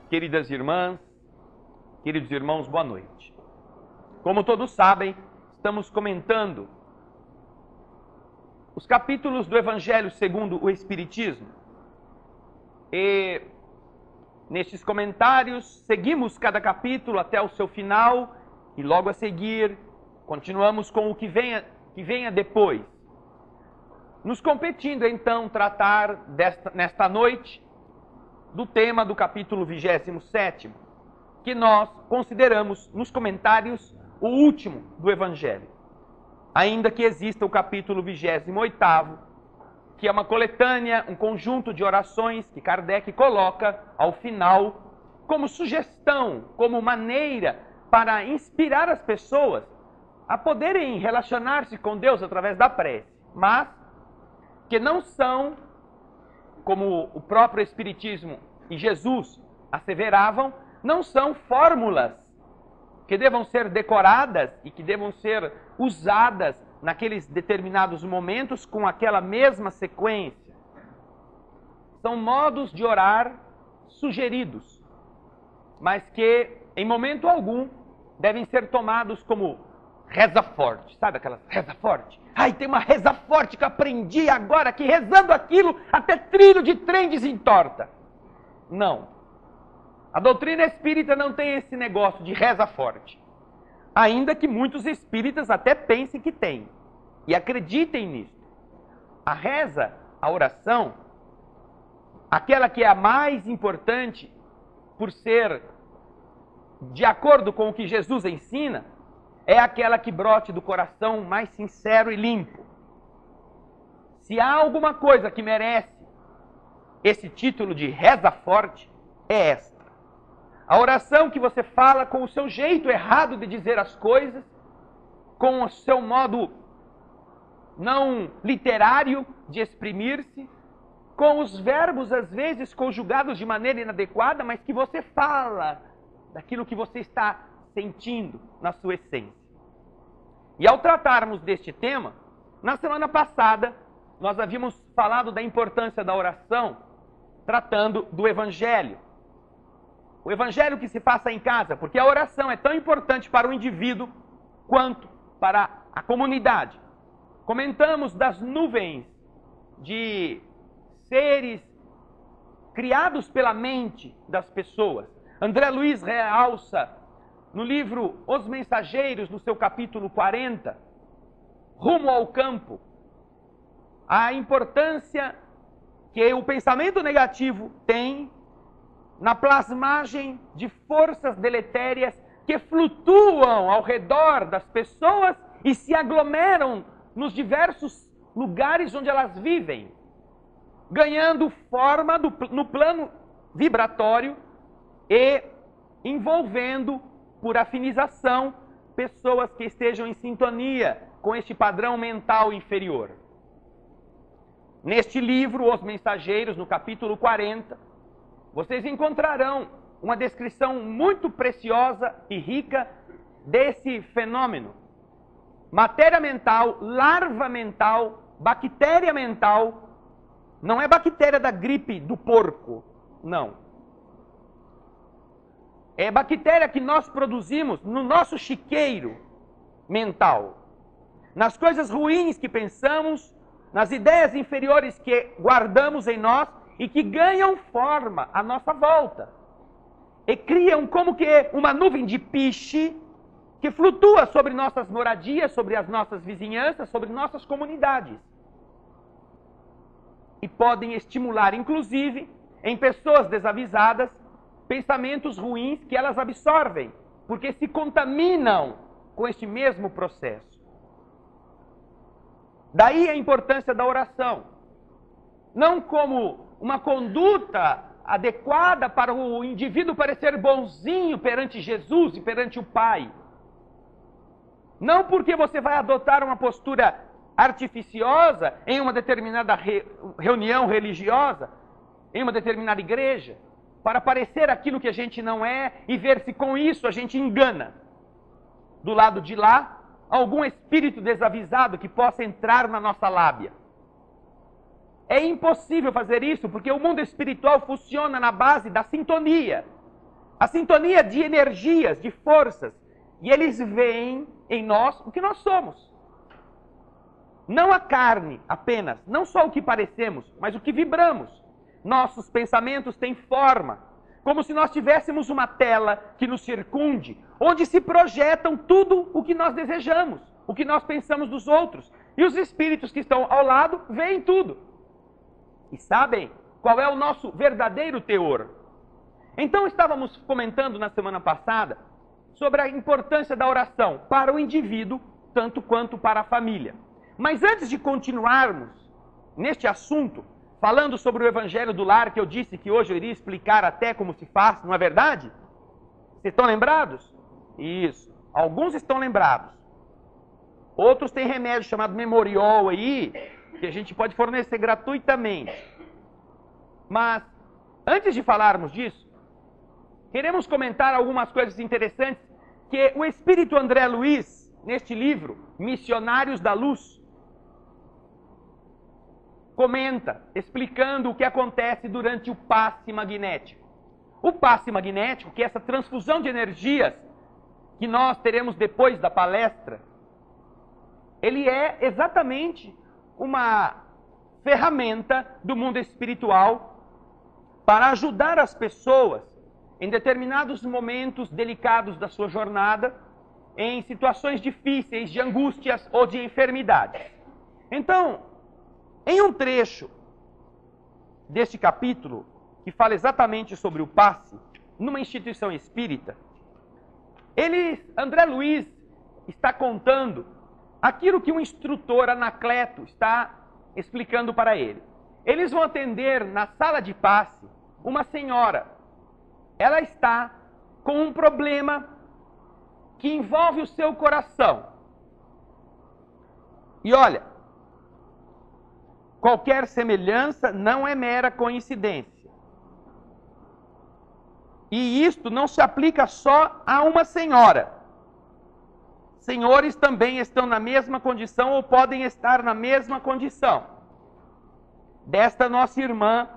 Queridas irmãs, queridos irmãos, boa noite. Como todos sabem, estamos comentando os capítulos do Evangelho segundo o Espiritismo. E nestes comentários, seguimos cada capítulo até o seu final e logo a seguir continuamos com o que venha depois. Nos competindo então tratar nesta noite do tema do capítulo 27º, que nós consideramos nos comentários o último do Evangelho. Ainda que exista o capítulo 28º, que é uma coletânea, um conjunto de orações que Kardec coloca ao final como sugestão, como maneira para inspirar as pessoas a poderem relacionar-se com Deus através da prece, mas que não são, como o próprio Espiritismo e Jesus asseveravam, não são fórmulas que devam ser decoradas e que devam ser usadas naqueles determinados momentos com aquela mesma sequência. São modos de orar sugeridos, mas que em momento algum devem ser tomados como reza forte. Sabe aquelas reza forte? Ai, tem uma reza forte que eu aprendi agora que rezando aquilo até trilho de trem desentorta. Não. A doutrina espírita não tem esse negócio de reza forte. Ainda que muitos espíritas até pensem que tem. E acreditem nisso. A reza, a oração, aquela que é a mais importante por ser de acordo com o que Jesus ensina, é aquela que brote do coração mais sincero e limpo. Se há alguma coisa que merece esse título de reza forte, é esta. A oração que você fala com o seu jeito errado de dizer as coisas, com o seu modo não literário de exprimir-se, com os verbos às vezes conjugados de maneira inadequada, mas que você fala daquilo que você está sentindo na sua essência. E ao tratarmos deste tema, na semana passada, nós havíamos falado da importância da oração, tratando do Evangelho. O Evangelho que se faça em casa, porque a oração é tão importante para o indivíduo quanto para a comunidade. Comentamos das nuvens de seres criados pela mente das pessoas. André Luiz realça no livro Os Mensageiros, no seu capítulo 40, Rumo ao Campo, a importância que o pensamento negativo tem na plasmagem de forças deletérias que flutuam ao redor das pessoas e se aglomeram nos diversos lugares onde elas vivem, ganhando forma no plano vibratório e envolvendo, por afinização, pessoas que estejam em sintonia com este padrão mental inferior. Neste livro, Os Mensageiros, no capítulo 40, vocês encontrarão uma descrição muito preciosa e rica desse fenômeno. Matéria mental, larva mental, bactéria mental. Não é bactéria da gripe do porco, não. É bactéria que nós produzimos no nosso chiqueiro mental. Nas coisas ruins que pensamos, nas ideias inferiores que guardamos em nós e que ganham forma à nossa volta. E criam como que uma nuvem de piche que flutua sobre nossas moradias, sobre as nossas vizinhanças, sobre nossas comunidades. E podem estimular, inclusive, em pessoas desavisadas, pensamentos ruins que elas absorvem, porque se contaminam com este mesmo processo. Daí a importância da oração. Não como uma conduta adequada para o indivíduo parecer bonzinho perante Jesus e perante o Pai. Não porque você vai adotar uma postura artificiosa em uma determinada reunião religiosa, em uma determinada igreja, para parecer aquilo que a gente não é e ver se com isso a gente engana. Do lado de lá, algum espírito desavisado que possa entrar na nossa lábia. É impossível fazer isso porque o mundo espiritual funciona na base da sintonia. a sintonia de energias, de forças, e eles veem em nós o que nós somos. Não a carne apenas, não só o que parecemos, mas o que vibramos. Nossos pensamentos têm forma, como se nós tivéssemos uma tela que nos circunde, onde se projetam tudo o que nós desejamos, o que nós pensamos dos outros. E os espíritos que estão ao lado veem tudo. E sabem qual é o nosso verdadeiro teor. Então estávamos comentando na semana passada sobre a importância da oração para o indivíduo, tanto quanto para a família. Mas antes de continuarmos neste assunto, falando sobre o Evangelho do Lar, que eu disse que hoje eu iria explicar até como se faz, não é verdade? Vocês estão lembrados? Isso. Alguns estão lembrados. Outros têm remédio chamado Memoriol aí, que a gente pode fornecer gratuitamente. Mas, antes de falarmos disso, queremos comentar algumas coisas interessantes que o Espírito André Luiz, neste livro, Missionários da Luz, comenta, explicando o que acontece durante o passe magnético. O passe magnético, que é essa transfusão de energias que nós teremos depois da palestra, ele é exatamente uma ferramenta do mundo espiritual para ajudar as pessoas em determinados momentos delicados da sua jornada, em situações difíceis, de angústias ou de enfermidades. Então, em um trecho deste capítulo, que fala exatamente sobre o passe, numa instituição espírita, André Luiz está contando aquilo que o instrutor Anacleto está explicando para ele. Eles vão atender na sala de passe uma senhora. Ela está com um problema que envolve o seu coração. E olha, qualquer semelhança não é mera coincidência. E isto não se aplica só a uma senhora. Senhores também estão na mesma condição ou podem estar na mesma condição desta nossa irmã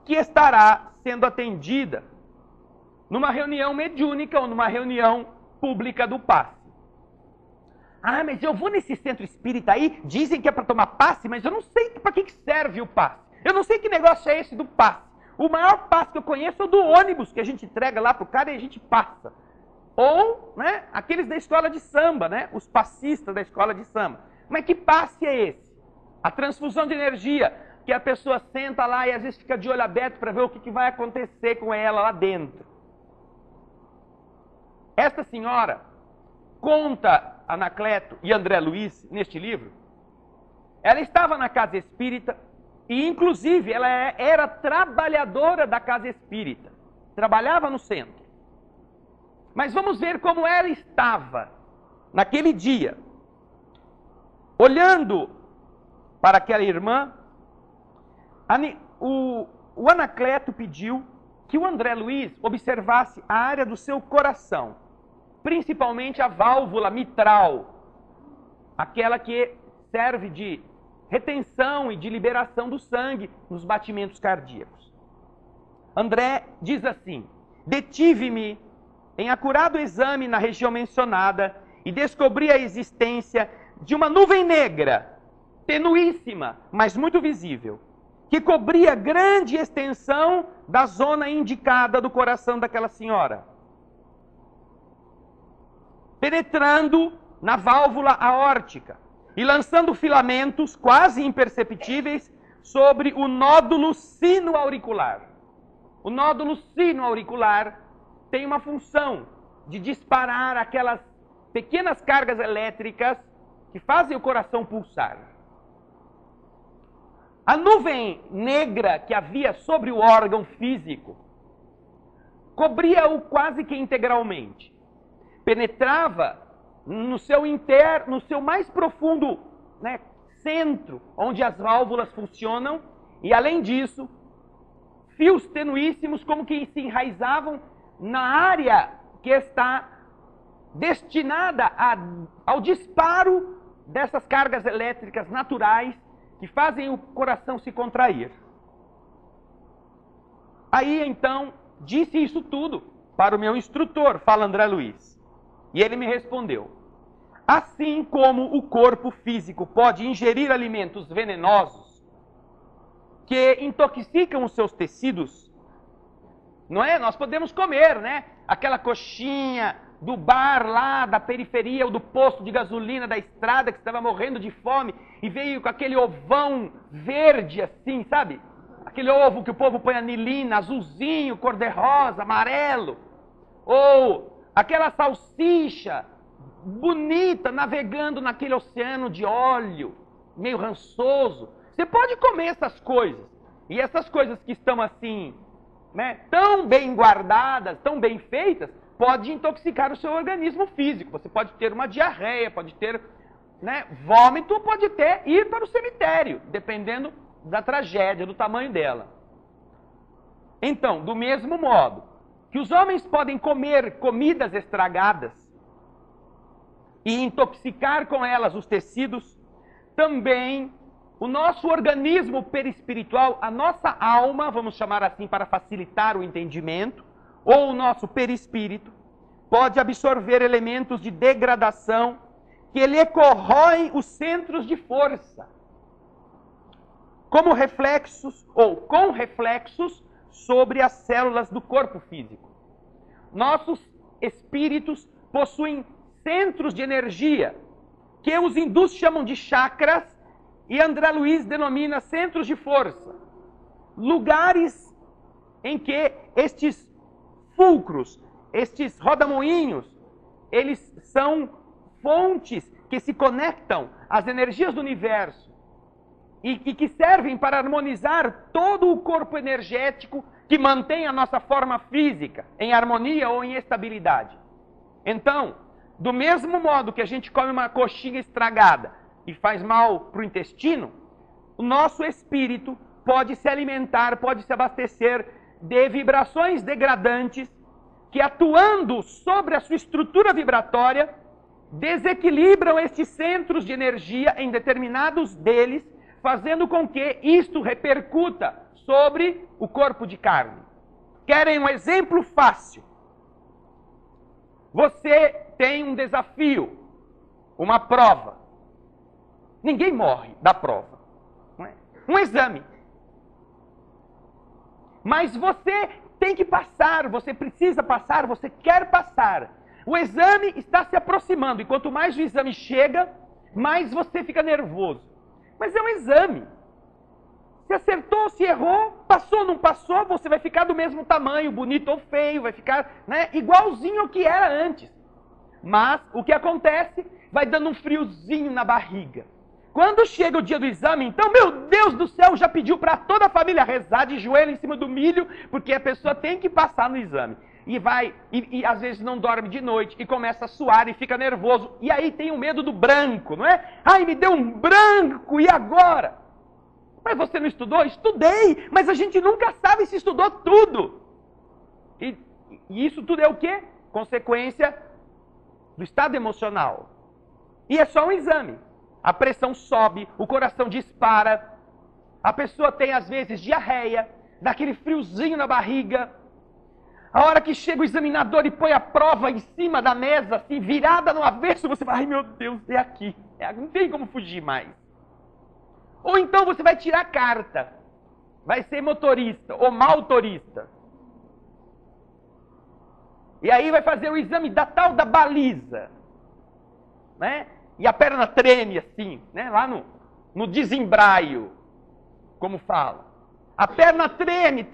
que estará sendo atendida numa reunião mediúnica ou numa reunião pública do passe. Ah, mas eu vou nesse centro espírita aí, dizem que é para tomar passe, mas eu não sei para que serve o passe. Eu não sei que negócio é esse do passe. O maior passe que eu conheço é o do ônibus que a gente entrega lá pro cara e a gente passa. Ou, né, aqueles da escola de samba, né, os passistas da escola de samba. Mas que passe é esse? A transfusão de energia, que a pessoa senta lá e às vezes fica de olho aberto para ver o que vai acontecer com ela lá dentro. Esta senhora conta Anacleto e André Luiz neste livro. Ela estava na casa espírita e, inclusive, ela era trabalhadora da casa espírita. Trabalhava no centro. Mas vamos ver como ela estava naquele dia. Olhando para aquela irmã, o Anacleto pediu que o André Luiz observasse a área do seu coração, principalmente a válvula mitral, aquela que serve de retenção e de liberação do sangue nos batimentos cardíacos. André diz assim: detive-me em acurado exame na região mencionada e descobri a existência de uma nuvem negra, tenuíssima, mas muito visível, que cobria grande extensão da zona indicada do coração daquela senhora, penetrando na válvula aórtica e lançando filamentos quase imperceptíveis sobre o nódulo sino-auricular. O nódulo sino-auricular tem uma função de disparar aquelas pequenas cargas elétricas que fazem o coração pulsar. A nuvem negra que havia sobre o órgão físico cobria-o quase que integralmente. Penetrava no seu mais profundo, né, centro, onde as válvulas funcionam, e além disso, fios tenuíssimos como que se enraizavam na área que está destinada ao disparo dessas cargas elétricas naturais que fazem o coração se contrair. Aí então, disse isso tudo para o meu instrutor, fala André Luiz. E ele me respondeu: assim como o corpo físico pode ingerir alimentos venenosos que intoxicam os seus tecidos, não é? Nós podemos comer, né? Aquela coxinha do bar lá da periferia ou do posto de gasolina da estrada que estava morrendo de fome e veio com aquele ovão verde assim, sabe? Aquele ovo que o povo põe anilina, azulzinho, cor-de-rosa, amarelo. Ou aquela salsicha bonita navegando naquele oceano de óleo, meio rançoso. Você pode comer essas coisas. E essas coisas que estão assim, né, tão bem guardadas, tão bem feitas, pode intoxicar o seu organismo físico. Você pode ter uma diarreia, pode ter, né, vômito, pode ter ir para o cemitério, dependendo da tragédia, do tamanho dela. Então, do mesmo modo que os homens podem comer comidas estragadas e intoxicar com elas os tecidos, também o nosso organismo perispiritual, a nossa alma, vamos chamar assim para facilitar o entendimento, ou o nosso perispírito, pode absorver elementos de degradação que lhe corroem os centros de força, como reflexos ou com reflexos sobre as células do corpo físico. Nossos espíritos possuem centros de energia, que os hindus chamam de chakras, e André Luiz denomina centros de força. Lugares em que estes fulcros, estes rodamoinhos, eles são fontes que se conectam às energias do universo e que servem para harmonizar todo o corpo energético que mantém a nossa forma física em harmonia ou em estabilidade. Então, do mesmo modo que a gente come uma coxinha estragada e faz mal para o intestino, o nosso espírito pode se alimentar, pode se abastecer de vibrações degradantes que, atuando sobre a sua estrutura vibratória, desequilibram estes centros de energia em determinados deles, fazendo com que isto repercuta sobre o corpo de carne. Querem um exemplo fácil? Você tem um desafio, uma prova. Ninguém morre da prova. Não é? Um exame. Mas você tem que passar, você precisa passar, você quer passar. O exame está se aproximando e quanto mais o exame chega, mais você fica nervoso. Mas é um exame. Se acertou, se errou, passou, não passou, você vai ficar do mesmo tamanho, bonito ou feio, vai ficar, né, igualzinho ao que era antes. Mas o que acontece? Vai dando um friozinho na barriga. Quando chega o dia do exame, então, meu Deus do céu, já pediu para toda a família rezar de joelho em cima do milho, porque a pessoa tem que passar no exame. E vai, e às vezes não dorme de noite, e começa a suar e fica nervoso. E aí tem o medo do branco, não é? Ai, me deu um branco, e agora? Mas você não estudou? Estudei, mas a gente nunca sabe se estudou tudo. E isso tudo é o quê? Consequência do estado emocional. E é só um exame. A pressão sobe, o coração dispara, a pessoa tem às vezes diarreia, dá aquele friozinho na barriga. A hora que chega o examinador e põe a prova em cima da mesa, assim, virada no avesso, você vai, ai meu Deus, é aqui. Não tem como fugir mais. Ou então você vai tirar a carta, vai ser motorista ou motorista. E aí vai fazer o exame da tal da baliza, né? E a perna treme assim, né? Lá no desembraio, como fala. A perna treme,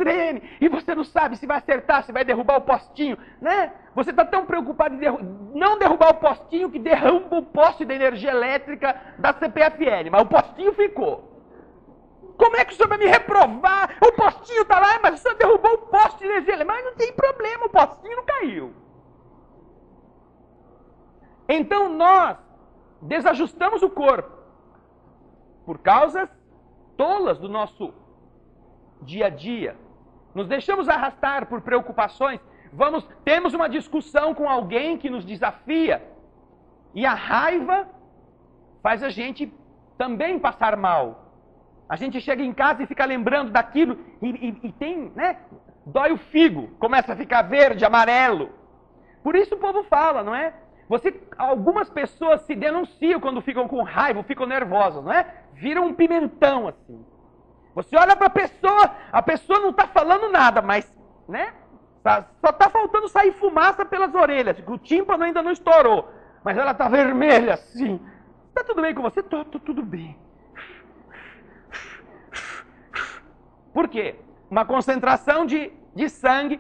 e você não sabe se vai acertar, se vai derrubar o postinho, né? Você está tão preocupado em não derrubar o postinho que derruba o poste da energia elétrica da CPFL, mas o postinho ficou. Como é que o senhor vai me reprovar? O postinho está lá, mas o senhor derrubou o poste de energia elétrica. Mas não tem problema, o postinho não caiu. Então nós desajustamos o corpo por causas tolas do nosso dia a dia. Nos deixamos arrastar por preocupações. Temos uma discussão com alguém que nos desafia. E a raiva faz a gente também passar mal. A gente chega em casa e fica lembrando daquilo. E tem, né? dói o figo, começa a ficar verde, amarelo. Por isso o povo fala, não é? Algumas pessoas se denunciam quando ficam com raiva, ficam nervosas, não é? Viram um pimentão assim. Você olha para a pessoa não está falando nada, mas, né? Só está faltando sair fumaça pelas orelhas, o tímpano ainda não estourou, mas ela está vermelha assim. Está tudo bem com você? Tô tudo bem. Por quê? Uma concentração de sangue,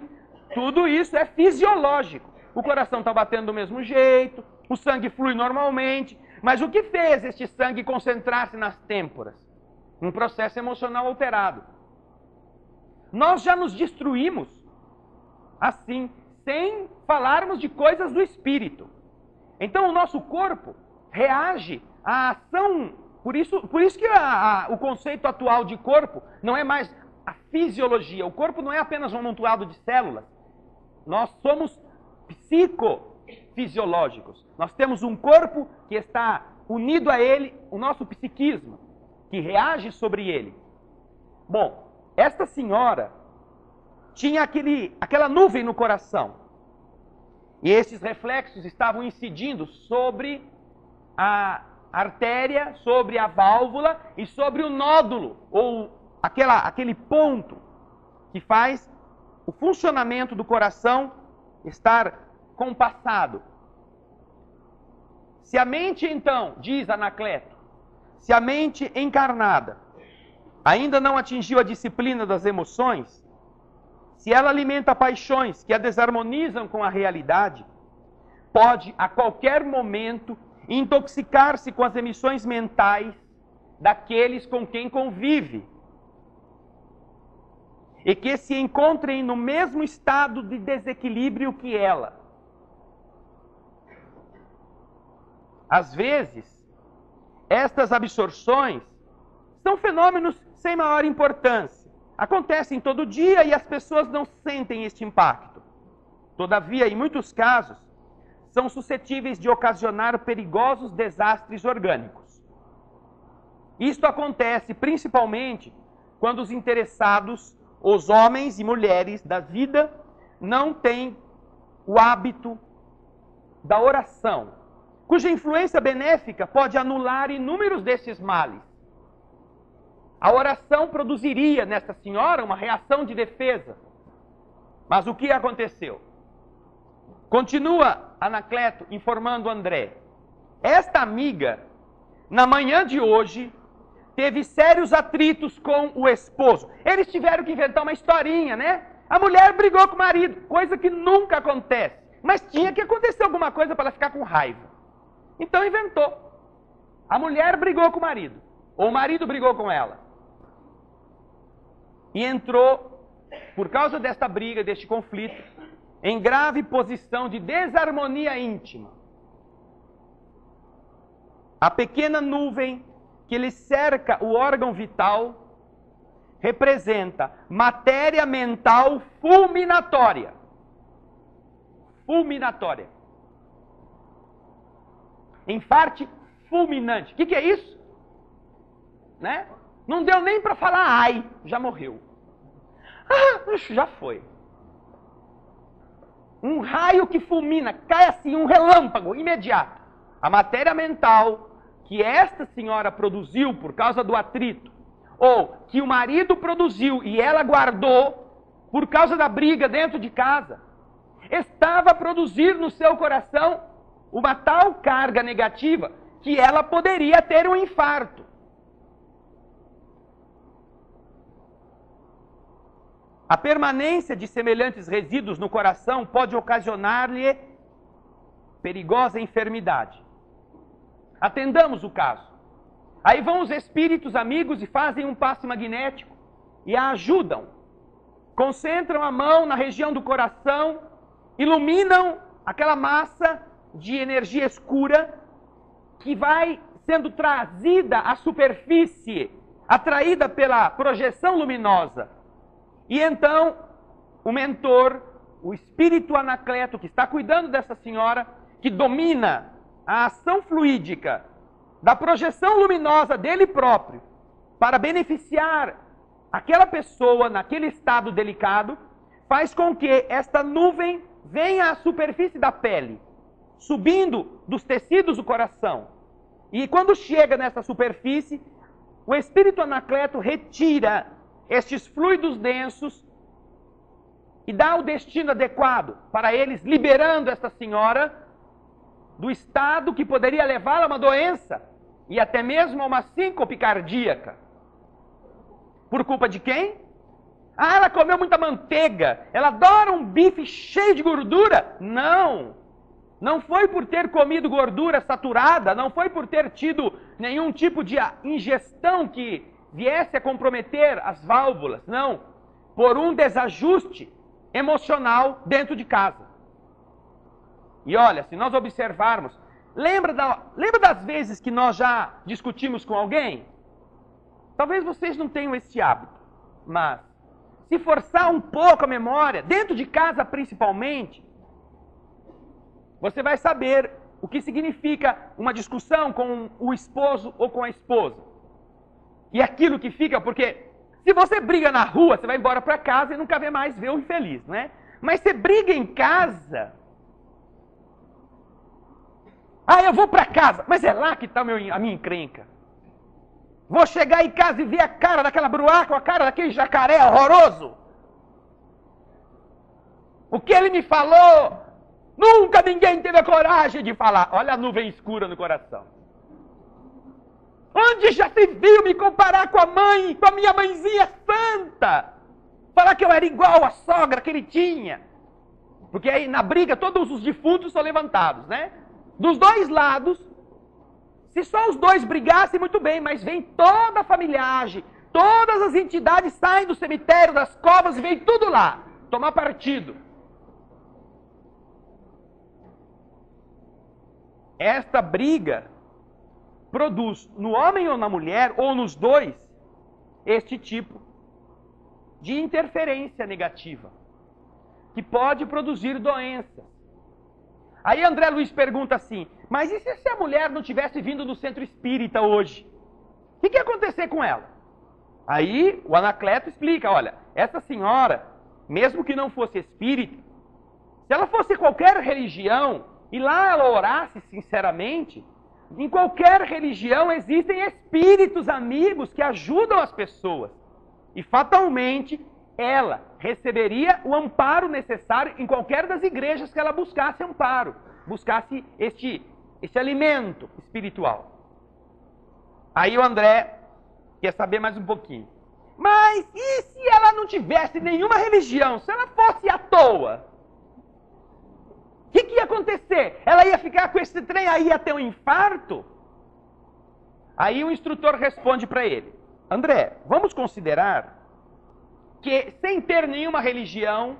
tudo isso é fisiológico. O coração está batendo do mesmo jeito, o sangue flui normalmente, mas o que fez este sangue concentrar-se nas têmporas? Um processo emocional alterado. Nós já nos destruímos assim, sem falarmos de coisas do espírito. Então o nosso corpo reage à ação, por isso que o conceito atual de corpo não é mais a fisiologia. O corpo não é apenas um amontoado de células. Nós somos psicofisiológicos. Nós temos um corpo que está unido a ele, o nosso psiquismo, que reage sobre ele. Bom, esta senhora tinha aquela nuvem no coração. E esses reflexos estavam incidindo sobre a artéria, sobre a válvula e sobre o nódulo, ou aquele ponto que faz o funcionamento do coração estar compassado. Se a mente, então, diz Anacleto, se a mente encarnada ainda não atingiu a disciplina das emoções, se ela alimenta paixões que a desarmonizam com a realidade, pode a qualquer momento intoxicar-se com as emissões mentais daqueles com quem convive e que se encontrem no mesmo estado de desequilíbrio que ela. Às vezes, estas absorções são fenômenos sem maior importância. Acontecem todo dia e as pessoas não sentem este impacto. Todavia, em muitos casos, são suscetíveis de ocasionar perigosos desastres orgânicos. Isto acontece principalmente quando os interessados, os homens e mulheres da vida, não têm o hábito da oração, cuja influência benéfica pode anular inúmeros desses males. A oração produziria nesta senhora uma reação de defesa. Mas o que aconteceu? Continua Anacleto informando André. Esta amiga, na manhã de hoje, teve sérios atritos com o esposo. Eles tiveram que inventar uma historinha, né? A mulher brigou com o marido, coisa que nunca acontece. Mas tinha que acontecer alguma coisa para ela ficar com raiva. Então inventou. A mulher brigou com o marido, ou o marido brigou com ela. E entrou, por causa desta briga, deste conflito, em grave posição de desarmonia íntima. A pequena nuvem que lhe cerca o órgão vital representa matéria mental fulminatória. Fulminatória. Enfarte fulminante. O que é isso? Né? Não deu nem para falar ai, já morreu. Já foi. Um raio que fulmina, cai assim, um relâmpago imediato. A matéria mental que esta senhora produziu por causa do atrito, ou que o marido produziu e ela guardou por causa da briga dentro de casa, estava a produzir no seu coração uma tal carga negativa que ela poderia ter um infarto. A permanência de semelhantes resíduos no coração pode ocasionar-lhe perigosa enfermidade. Atendamos o caso. Aí vão os espíritos amigos e fazem um passe magnético e a ajudam. Concentram a mão na região do coração, iluminam aquela massa de energia escura que vai sendo trazida à superfície, atraída pela projeção luminosa. E então, o mentor, o espírito Anacleto, que está cuidando dessa senhora, que domina a ação fluídica da projeção luminosa dele próprio, para beneficiar aquela pessoa naquele estado delicado, faz com que esta nuvem venha à superfície da pele, subindo dos tecidos do coração. E quando chega nessa superfície, o espírito Anacleto retira estes fluidos densos e dá o destino adequado para eles, liberando esta senhora do estado que poderia levá-la a uma doença e até mesmo a uma síncope cardíaca. Por culpa de quem? Ah, ela comeu muita manteiga, ela adora um bife cheio de gordura. Não! Não foi por ter comido gordura saturada, não foi por ter tido nenhum tipo de ingestão que viesse a comprometer as válvulas, não. Por um desajuste emocional dentro de casa. E olha, se nós observarmos, lembra das vezes que nós já discutimos com alguém? Talvez vocês não tenham esse hábito, mas se forçar um pouco a memória, dentro de casa principalmente, você vai saber o que significa uma discussão com o esposo ou com a esposa. E aquilo que fica, porque se você briga na rua, você vai embora para casa e nunca vê mais ver o infeliz, né? Mas você briga em casa. Ah, eu vou para casa, mas é lá que está a minha encrenca. Vou chegar em casa e ver a cara daquela bruaca, a cara daquele jacaré horroroso. O que ele me falou, nunca ninguém teve a coragem de falar. Olha a nuvem escura no coração. Onde já se viu me comparar com a mãe, com a minha mãezinha santa? Falar que eu era igual à sogra que ele tinha. Porque aí na briga todos os defuntos são levantados, né? Dos dois lados, se só os dois brigassem, muito bem, mas vem toda a familiagem, todas as entidades saem do cemitério, das covas e vem tudo lá, tomar partido. Esta briga produz no homem ou na mulher, ou nos dois, este tipo de interferência negativa, que pode produzir doenças. Aí André Luiz pergunta assim, mas e se a mulher não tivesse vindo do centro espírita hoje? O que ia acontecer com ela? Aí o Anacleto explica, olha, essa senhora, mesmo que não fosse espírita, se ela fosse qualquer religião, e lá ela orasse sinceramente, em qualquer religião existem espíritos amigos que ajudam as pessoas. E fatalmente ela receberia o amparo necessário em qualquer das igrejas que ela buscasse amparo, buscasse este alimento espiritual. Aí o André quer saber mais um pouquinho. Mas e se ela não tivesse nenhuma religião, se ela fosse à toa? O que ia acontecer? Ela ia ficar com esse trem aí, ia ter um infarto? Aí o instrutor responde para ele, André, vamos considerar que, sem ter nenhuma religião,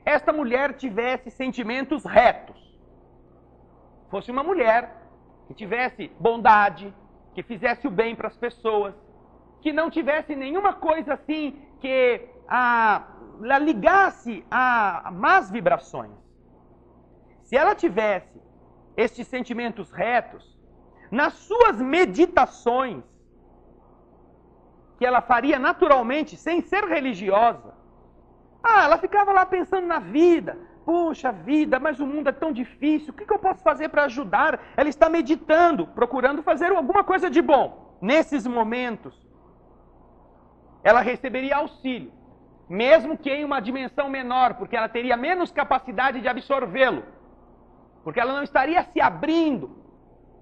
esta mulher tivesse sentimentos retos. Fosse uma mulher que tivesse bondade, que fizesse o bem para as pessoas, que não tivesse nenhuma coisa assim que a ligasse a más vibrações. Se ela tivesse estes sentimentos retos, nas suas meditações, que ela faria naturalmente, sem ser religiosa, ela ficava lá pensando na vida. Puxa vida, mas o mundo é tão difícil, o que eu posso fazer para ajudar? Ela está meditando, procurando fazer alguma coisa de bom. Nesses momentos, ela receberia auxílio, mesmo que em uma dimensão menor, porque ela teria menos capacidade de absorvê-lo. Porque ela não estaria se abrindo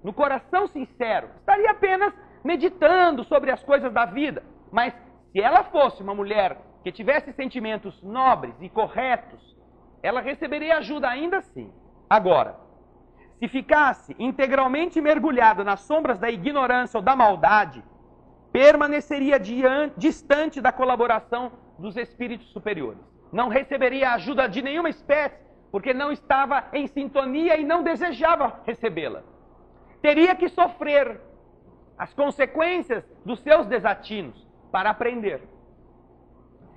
no coração sincero, estaria apenas meditando sobre as coisas da vida. Mas se ela fosse uma mulher que tivesse sentimentos nobres e corretos, ela receberia ajuda ainda assim. Agora, se ficasse integralmente mergulhada nas sombras da ignorância ou da maldade, permaneceria distante da colaboração dos espíritos superiores. Não receberia ajuda de nenhuma espécie, porque não estava em sintonia e não desejava recebê-la. Teria que sofrer as consequências dos seus desatinos para aprender.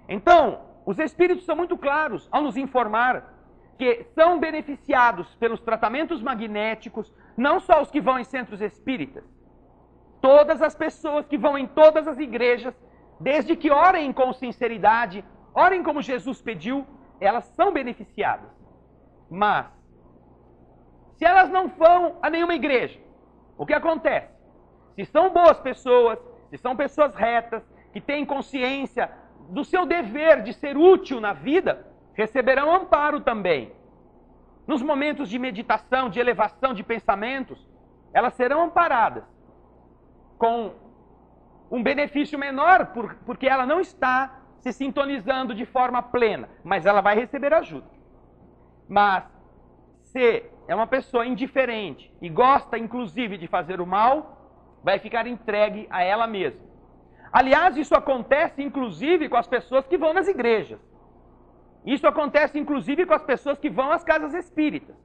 Então, os espíritos são muito claros ao nos informar que são beneficiados pelos tratamentos magnéticos, não só os que vão em centros espíritas, todas as pessoas que vão em todas as igrejas, desde que orem com sinceridade, orem como Jesus pediu, elas são beneficiadas. Mas, se elas não vão a nenhuma igreja, o que acontece? Se são boas pessoas, se são pessoas retas, que têm consciência do seu dever de ser útil na vida, receberão amparo também. Nos momentos de meditação, de elevação de pensamentos, elas serão amparadas com um benefício menor, porque ela não está se sintonizando de forma plena, mas ela vai receber ajuda. Mas, se é uma pessoa indiferente e gosta, inclusive, de fazer o mal, vai ficar entregue a ela mesma. Aliás, isso acontece, inclusive, com as pessoas que vão nas igrejas. Isso acontece, inclusive, com as pessoas que vão às casas espíritas.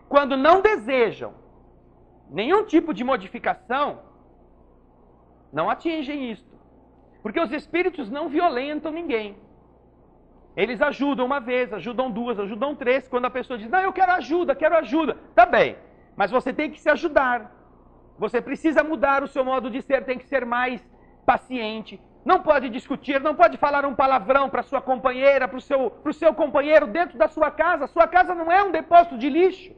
Quando não desejam nenhum tipo de modificação, não atingem isto. Porque os espíritos não violentam ninguém. Eles ajudam uma vez, ajudam duas, ajudam três. Quando a pessoa diz, não, eu quero ajuda. Tá bem, mas você tem que se ajudar. Você precisa mudar o seu modo de ser, tem que ser mais paciente. Não pode discutir, não pode falar um palavrão para sua companheira, para o seu companheiro dentro da sua casa. Sua casa não é um depósito de lixo.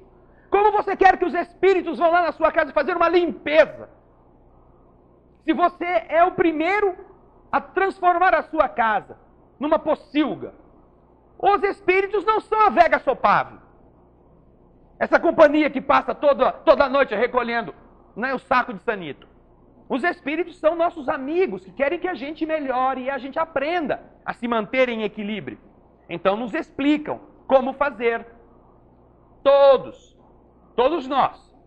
Como você quer que os espíritos vão lá na sua casa fazer uma limpeza? Se você é o primeiro a transformar a sua casa numa pocilga, os espíritos não são a vega sopável. Essa companhia que passa toda noite recolhendo, não é o saco de sanito. Os espíritos são nossos amigos que querem que a gente melhore e a gente aprenda a se manter em equilíbrio. Então nos explicam como fazer. Todos nós,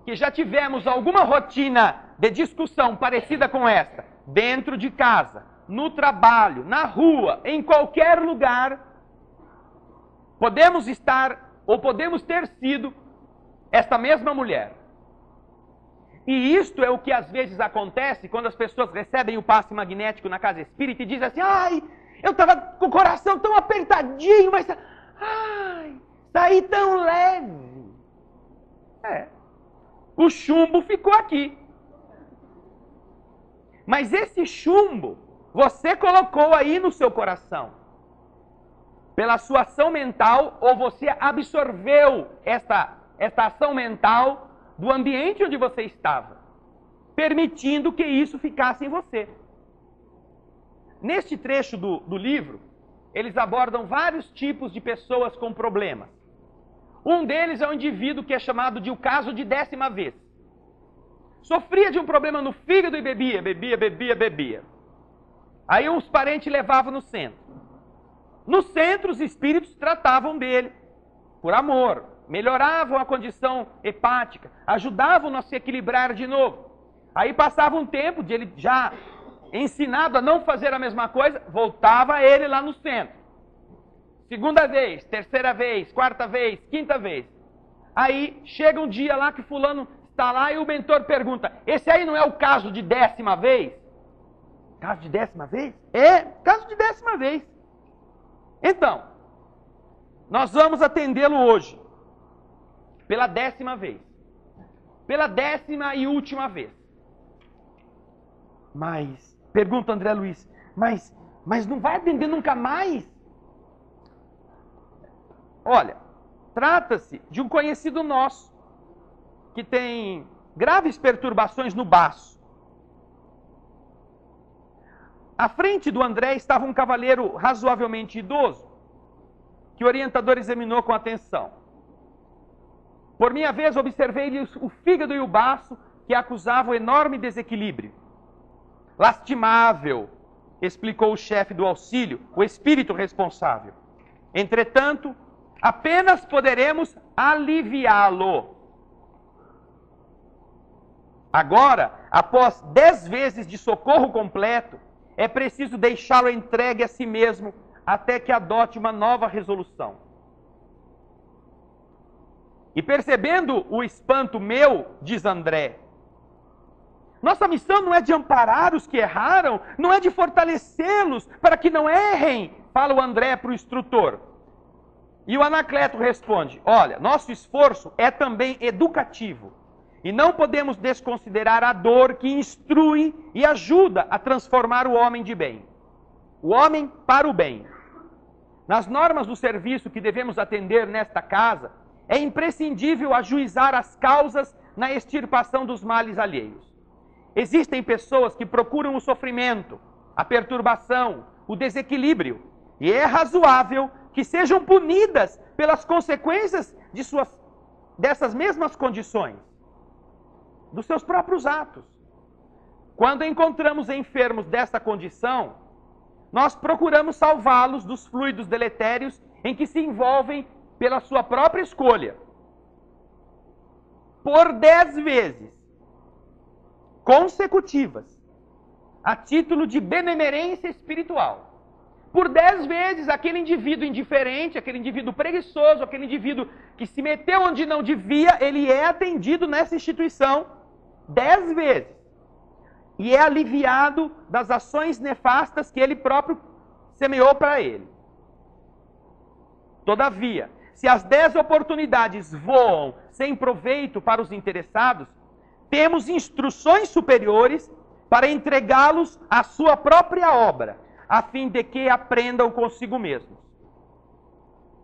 que já tivemos alguma rotina de discussão parecida com esta, dentro de casa, no trabalho, na rua, em qualquer lugar, podemos estar ou podemos ter sido esta mesma mulher. E isto é o que às vezes acontece quando as pessoas recebem o passe magnético na casa espírita e dizem assim, ai, eu estava com o coração tão apertadinho, mas ai, saí tão leve. O chumbo ficou aqui. Mas esse chumbo, você colocou aí no seu coração. Pela sua ação mental, ou você absorveu esta ação mental do ambiente onde você estava, permitindo que isso ficasse em você. Neste trecho do livro, eles abordam vários tipos de pessoas com problemas. Um deles é um indivíduo que é chamado de o caso de 10ª vez. Sofria de um problema no fígado e bebia. Aí os parentes levavam no centro. No centro, os espíritos tratavam dele por amor, melhoravam a condição hepática, ajudavam-no a se equilibrar de novo. Aí passava um tempo de ele já ensinado a não fazer a mesma coisa, voltava ele lá no centro. Segunda vez, terceira vez, quarta vez, quinta vez. Aí chega um dia lá que fulano está lá e o mentor pergunta, esse aí não é o caso de 10ª vez? Caso de 10ª vez? É, caso de 10ª vez. Então, nós vamos atendê-lo hoje, pela 10ª vez. Pela 10ª e última vez. Mas, pergunta André Luiz, mas não vai atender nunca mais? Olha, trata-se de um conhecido nosso, que tem graves perturbações no baço. À frente do André estava um cavalheiro razoavelmente idoso, que o orientador examinou com atenção. Por minha vez, observei-lhe o fígado e o baço, que acusavam enorme desequilíbrio. Lastimável, explicou o chefe do auxílio, o espírito responsável. Entretanto, apenas poderemos aliviá-lo. Agora, após 10 vezes de socorro completo, é preciso deixá-lo entregue a si mesmo até que adote uma nova resolução. E percebendo o espanto meu, diz André, nossa missão não é de amparar os que erraram, não é de fortalecê-los para que não errem, fala o André para o instrutor. E o Anacleto responde, olha, nosso esforço é também educativo. E não podemos desconsiderar a dor que instrui e ajuda a transformar o homem de bem. O homem para o bem. nas normas do serviço que devemos atender nesta casa, é imprescindível ajuizar as causas na extirpação dos males alheios. Existem pessoas que procuram o sofrimento, a perturbação, o desequilíbrio, e é razoável que sejam punidas pelas consequências dessas mesmas condições, dos seus próprios atos. Quando encontramos enfermos desta condição, nós procuramos salvá-los dos fluidos deletérios em que se envolvem pela sua própria escolha. Por 10 vezes consecutivas, a título de benemerência espiritual. Por 10 vezes, aquele indivíduo indiferente, aquele indivíduo preguiçoso, aquele indivíduo que se meteu onde não devia, ele é atendido nessa instituição 10 vezes. E é aliviado das ações nefastas que ele próprio semeou para ele. Todavia, se as 10 oportunidades voam sem proveito para os interessados, temos instruções superiores para entregá-los à sua própria obra, a fim de que aprendam consigo mesmos.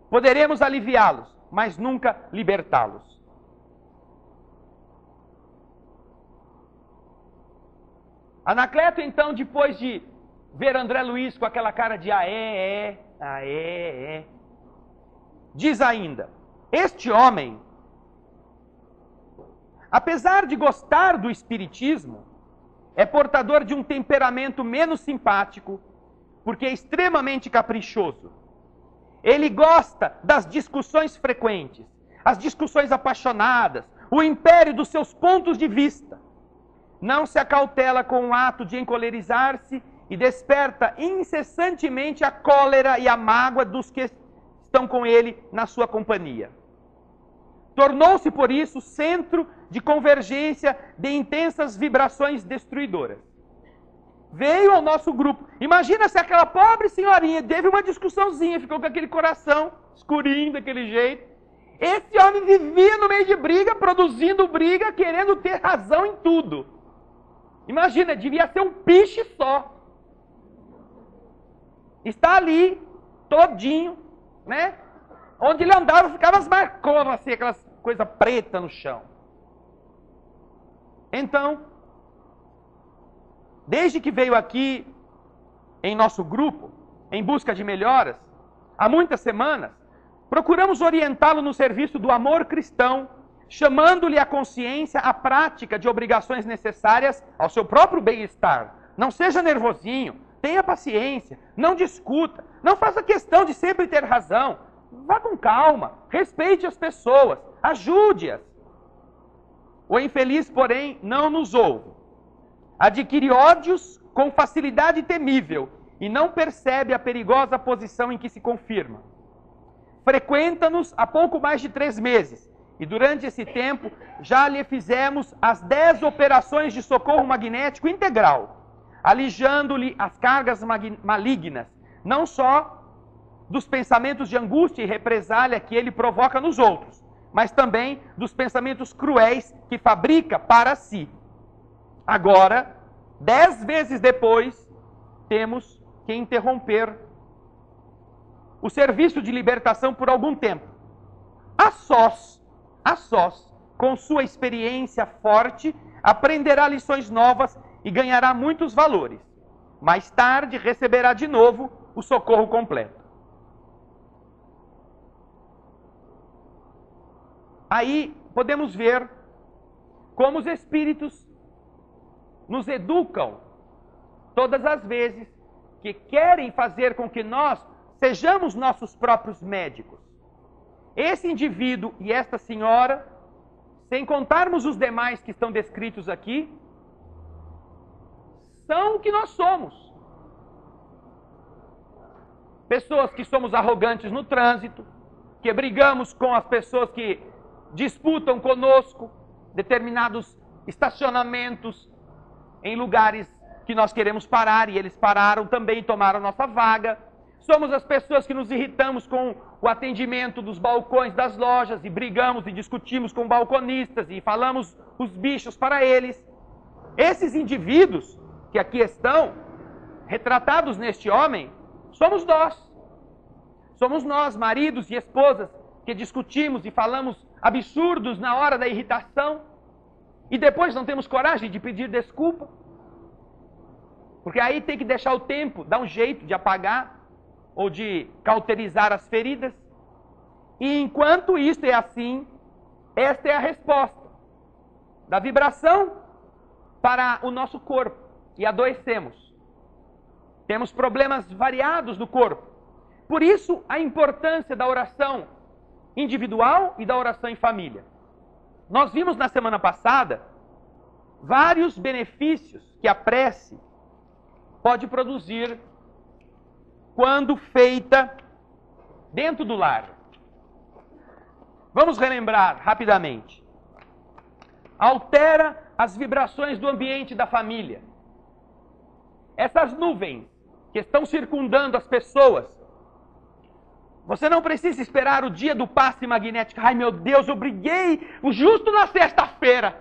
Poderemos aliviá-los, mas nunca libertá-los. Anacleto, então, depois de ver André Luiz com aquela cara de diz ainda: este homem, apesar de gostar do espiritismo, é portador de um temperamento menos simpático, porque é extremamente caprichoso. Ele gosta das discussões frequentes, as discussões apaixonadas, o império dos seus pontos de vista. Não se acautela com o ato de encolerizar-se e desperta incessantemente a cólera e a mágoa dos que estão com ele na sua companhia. Tornou-se, por isso, centro de convergência de intensas vibrações destruidoras. Veio ao nosso grupo. Imagina se aquela pobre senhorinha teve uma discussãozinha, ficou com aquele coração escurinho daquele jeito. Esse homem vivia no meio de briga, produzindo briga, querendo ter razão em tudo. Imagina, devia ser um piche só. Está ali, todinho, né? Onde ele andava, ficava as marconas, assim, aquelas coisas pretas no chão. Então, desde que veio aqui em nosso grupo, em busca de melhoras, há muitas semanas, procuramos orientá-lo no serviço do amor cristão, chamando-lhe a consciência à prática de obrigações necessárias ao seu próprio bem-estar. Não seja nervosinho, tenha paciência, não discuta, não faça questão de sempre ter razão. Vá com calma, respeite as pessoas, ajude-as. O infeliz, porém, não nos ouve. Adquire ódios com facilidade temível e não percebe a perigosa posição em que se confirma. Frequenta-nos há pouco mais de 3 meses e durante esse tempo já lhe fizemos as 10 operações de socorro magnético integral, alijando-lhe as cargas malignas, não só dos pensamentos de angústia e represália que ele provoca nos outros, mas também dos pensamentos cruéis que fabrica para si. Agora, 10 vezes depois, temos que interromper o serviço de libertação por algum tempo. A sós, com sua experiência forte, aprenderá lições novas e ganhará muitos valores. Mais tarde, receberá de novo o socorro completo. Aí podemos ver como os espíritos nos educam todas as vezes que querem fazer com que nós sejamos nossos próprios médicos. Esse indivíduo e esta senhora, sem contarmos os demais que estão descritos aqui, são o que nós somos. Pessoas que somos arrogantes no trânsito, que brigamos com as pessoas que disputam conosco determinados estacionamentos em lugares que nós queremos parar e eles pararam também e tomaram nossa vaga. Somos as pessoas que nos irritamos com o atendimento dos balcões das lojas e brigamos e discutimos com balconistas e falamos os bichos para eles. Esses indivíduos que aqui estão retratados neste homem, somos nós. Somos nós, maridos e esposas, que discutimos e falamos absurdos na hora da irritação e depois não temos coragem de pedir desculpa. Porque aí tem que deixar o tempo, dar um jeito de apagar ou de cauterizar as feridas. E enquanto isto é assim, esta é a resposta da vibração para o nosso corpo. E adoecemos. Temos problemas variados no corpo. Por isso, a importância da oração individual e da oração em família. Nós vimos na semana passada vários benefícios que a prece pode produzir quando feita dentro do lar. Vamos relembrar rapidamente. Altera as vibrações do ambiente da família. Essas nuvens que estão circundando as pessoas. Você não precisa esperar o dia do passe magnético. Ai meu Deus, eu briguei justo na sexta-feira.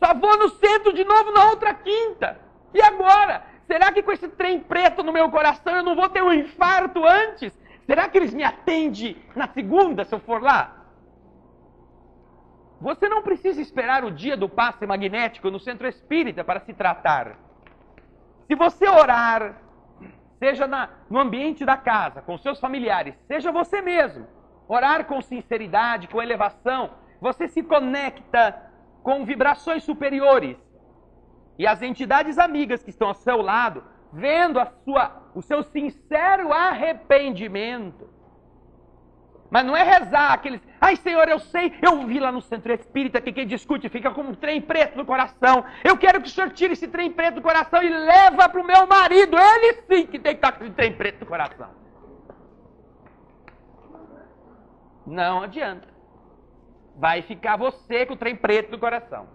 Só vou no centro de novo na outra quinta. E agora? Será que com esse trem preto no meu coração eu não vou ter um infarto antes? Será que eles me atendem na segunda se eu for lá? Você não precisa esperar o dia do passe magnético no centro espírita para se tratar. Se você orar, seja no ambiente da casa, com seus familiares, seja você mesmo, orar com sinceridade, com elevação, você se conecta com vibrações superiores. E as entidades amigas que estão ao seu lado, vendo o seu sincero arrependimento. Mas não é rezar aqueles, ai Senhor, eu sei, eu vi lá no centro espírita que quem discute fica com um trem preto no coração. Eu quero que o Senhor tire esse trem preto do coração e leva para o meu marido. Ele sim que tem que estar com esse trem preto no coração. Não adianta. Vai ficar você com o trem preto no coração.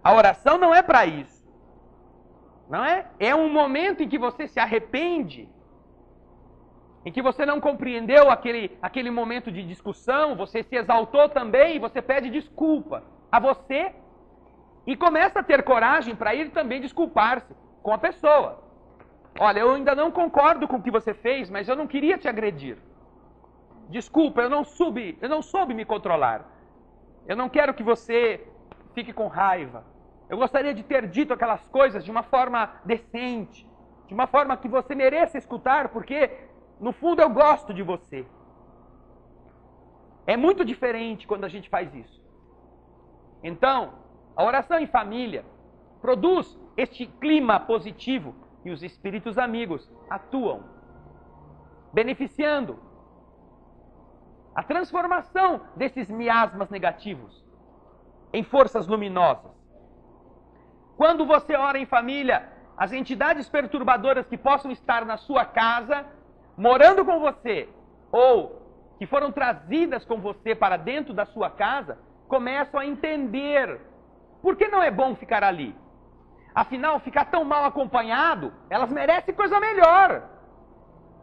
A oração não é para isso. Não é? É um momento em que você se arrepende, em que você não compreendeu aquele momento de discussão, você se exaltou também e você pede desculpa a você e começa a ter coragem para ir também desculpar-se com a pessoa. Olha, eu ainda não concordo com o que você fez, mas eu não queria te agredir. Desculpa, eu não soube me controlar. Eu não quero que você fique com raiva. Eu gostaria de ter dito aquelas coisas de uma forma decente, de uma forma que você mereça escutar, porque no fundo eu gosto de você. É muito diferente quando a gente faz isso. Então, a oração em família produz este clima positivo e os espíritos amigos atuam, beneficiando a transformação desses miasmas negativos em forças luminosas. Quando você ora em família, as entidades perturbadoras que possam estar na sua casa, morando com você, ou que foram trazidas com você para dentro da sua casa, começam a entender por que não é bom ficar ali. Afinal, ficar tão mal acompanhado, elas merecem coisa melhor.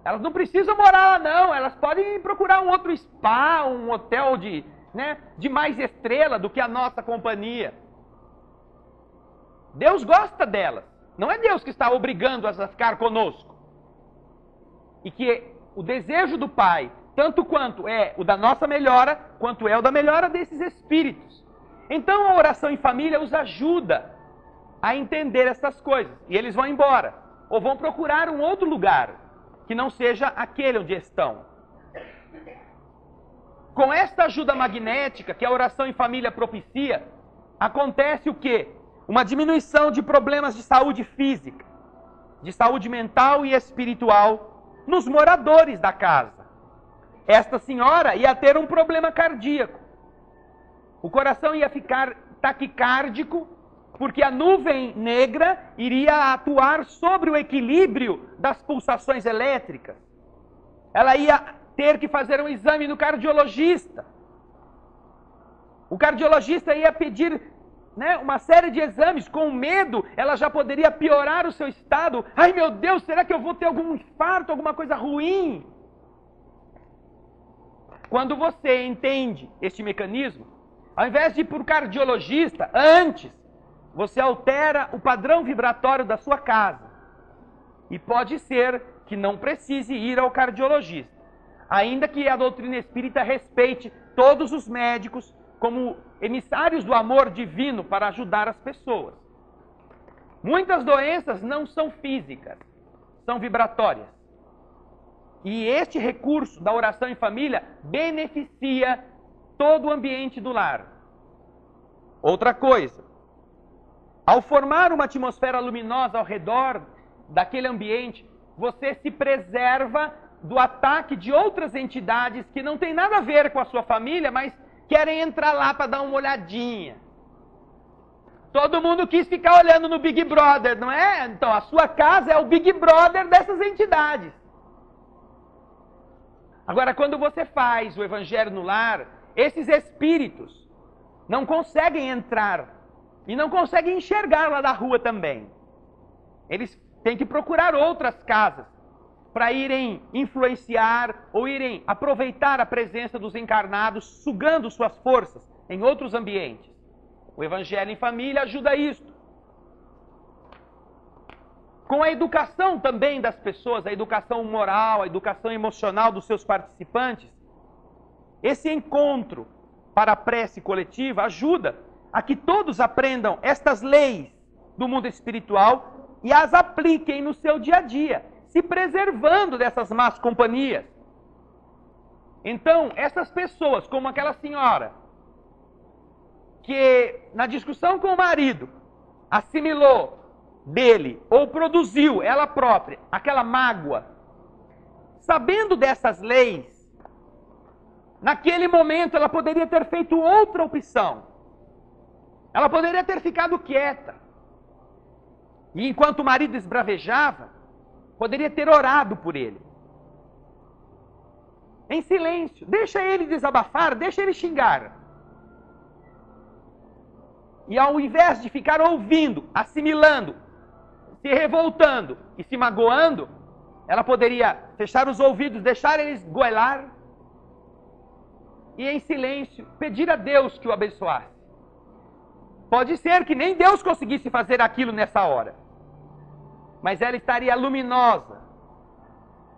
Elas não precisam morar lá não, elas podem procurar um outro spa, um hotel de mais estrela do que a nossa companhia. Deus gosta delas. Não é Deus que está obrigando-as a ficar conosco. E que o desejo do Pai, tanto quanto é o da nossa melhora, quanto é o da melhora desses espíritos. Então a oração em família os ajuda a entender essas coisas. E eles vão embora. Ou vão procurar um outro lugar, que não seja aquele onde estão. Com esta ajuda magnética que a oração em família propicia, acontece o quê? Uma diminuição de problemas de saúde física, de saúde mental e espiritual nos moradores da casa. Esta senhora ia ter um problema cardíaco. O coração ia ficar taquicárdico, porque a nuvem negra iria atuar sobre o equilíbrio das pulsações elétricas. Ela ia ter que fazer um exame no cardiologista. O cardiologista ia pedir uma série de exames. Com medo, ela já poderia piorar o seu estado. Ai meu Deus, será que eu vou ter algum infarto, alguma coisa ruim? Quando você entende este mecanismo, ao invés de ir para o cardiologista, antes, você altera o padrão vibratório da sua casa. E pode ser que não precise ir ao cardiologista, ainda que a doutrina espírita respeite todos os médicos como emissários do amor divino para ajudar as pessoas. Muitas doenças não são físicas, são vibratórias. E este recurso da oração em família beneficia todo o ambiente do lar. Outra coisa, ao formar uma atmosfera luminosa ao redor daquele ambiente, você se preserva do ataque de outras entidades que não tem nada a ver com a sua família, mas querem entrar lá para dar uma olhadinha. Todo mundo quis ficar olhando no Big Brother, não é? Então, a sua casa é o Big Brother dessas entidades. Agora, quando você faz o Evangelho no lar, esses espíritos não conseguem entrar e não conseguem enxergar lá da rua também. Eles têm que procurar outras casas para irem influenciar ou irem aproveitar a presença dos encarnados, sugando suas forças em outros ambientes. O Evangelho em família ajuda isto. Com a educação também das pessoas, a educação moral, a educação emocional dos seus participantes, esse encontro para a prece coletiva ajuda a que todos aprendam estas leis do mundo espiritual e as apliquem no seu dia a dia, se preservando dessas más companhias. Então, essas pessoas, como aquela senhora, que na discussão com o marido assimilou dele, ou produziu ela própria, aquela mágoa, sabendo dessas leis, naquele momento ela poderia ter feito outra opção. Ela poderia ter ficado quieta. E enquanto o marido esbravejava, poderia ter orado por ele. Em silêncio. Deixa ele desabafar, deixa ele xingar. E ao invés de ficar ouvindo, assimilando, se revoltando e se magoando, ela poderia fechar os ouvidos, deixar eles goelar e em silêncio pedir a Deus que o abençoasse. Pode ser que nem Deus conseguisse fazer aquilo nessa hora, mas ela estaria luminosa,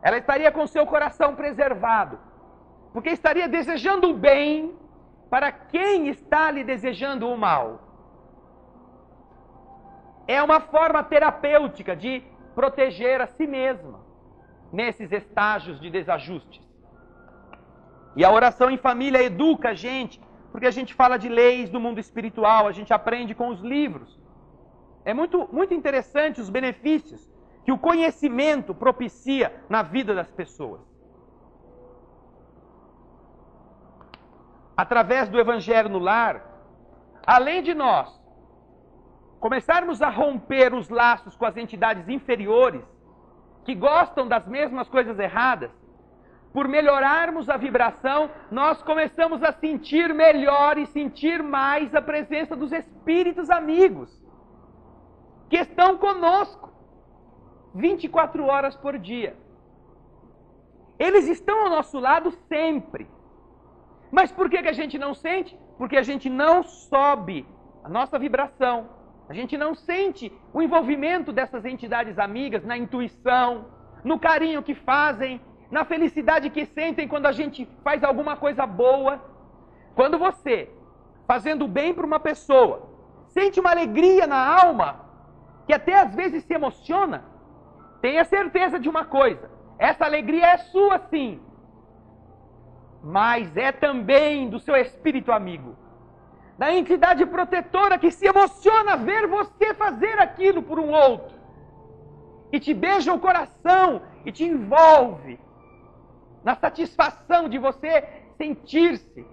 ela estaria com seu coração preservado, porque estaria desejando o bem para quem está lhe desejando o mal. É uma forma terapêutica de proteger a si mesma nesses estágios de desajustes. E a oração em família educa a gente, porque a gente fala de leis do mundo espiritual, a gente aprende com os livros. É muito interessante os benefícios que o conhecimento propicia na vida das pessoas. Através do Evangelho no lar, além de nós começarmos a romper os laços com as entidades inferiores, que gostam das mesmas coisas erradas, por melhorarmos a vibração, nós começamos a sentir melhor e sentir mais a presença dos espíritos amigos, que estão conosco 24 horas por dia. Eles estão ao nosso lado sempre. Mas por que a gente não sente? Porque a gente não sobe a nossa vibração. A gente não sente o envolvimento dessas entidades amigas na intuição, no carinho que fazem, na felicidade que sentem quando a gente faz alguma coisa boa. Quando você, fazendo bem para uma pessoa, sente uma alegria na alma, que até às vezes se emociona, tenha certeza de uma coisa: essa alegria é sua sim, mas é também do seu espírito amigo, da entidade protetora que se emociona ver você fazer aquilo por um outro, e te beija o coração e te envolve na satisfação de você sentir-se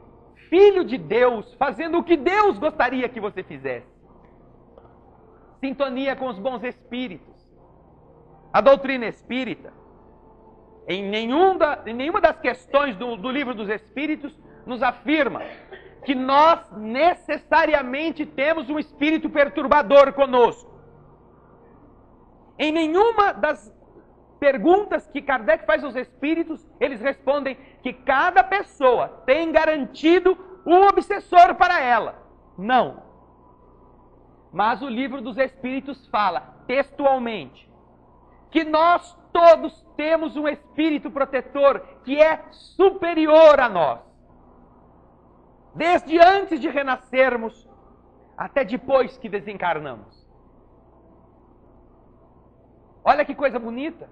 filho de Deus, fazendo o que Deus gostaria que você fizesse. Sintonia com os bons espíritos. A doutrina espírita, em nenhuma das questões do livro dos Espíritos, nos afirma que nós necessariamente temos um espírito perturbador conosco. Em nenhuma das perguntas que Kardec faz aos espíritos, eles respondem que cada pessoa tem garantido um obsessor para ela. Não. Mas o livro dos Espíritos fala textualmente que nós todos temos um espírito protetor que é superior a nós. Desde antes de renascermos até depois que desencarnamos. Olha que coisa bonita.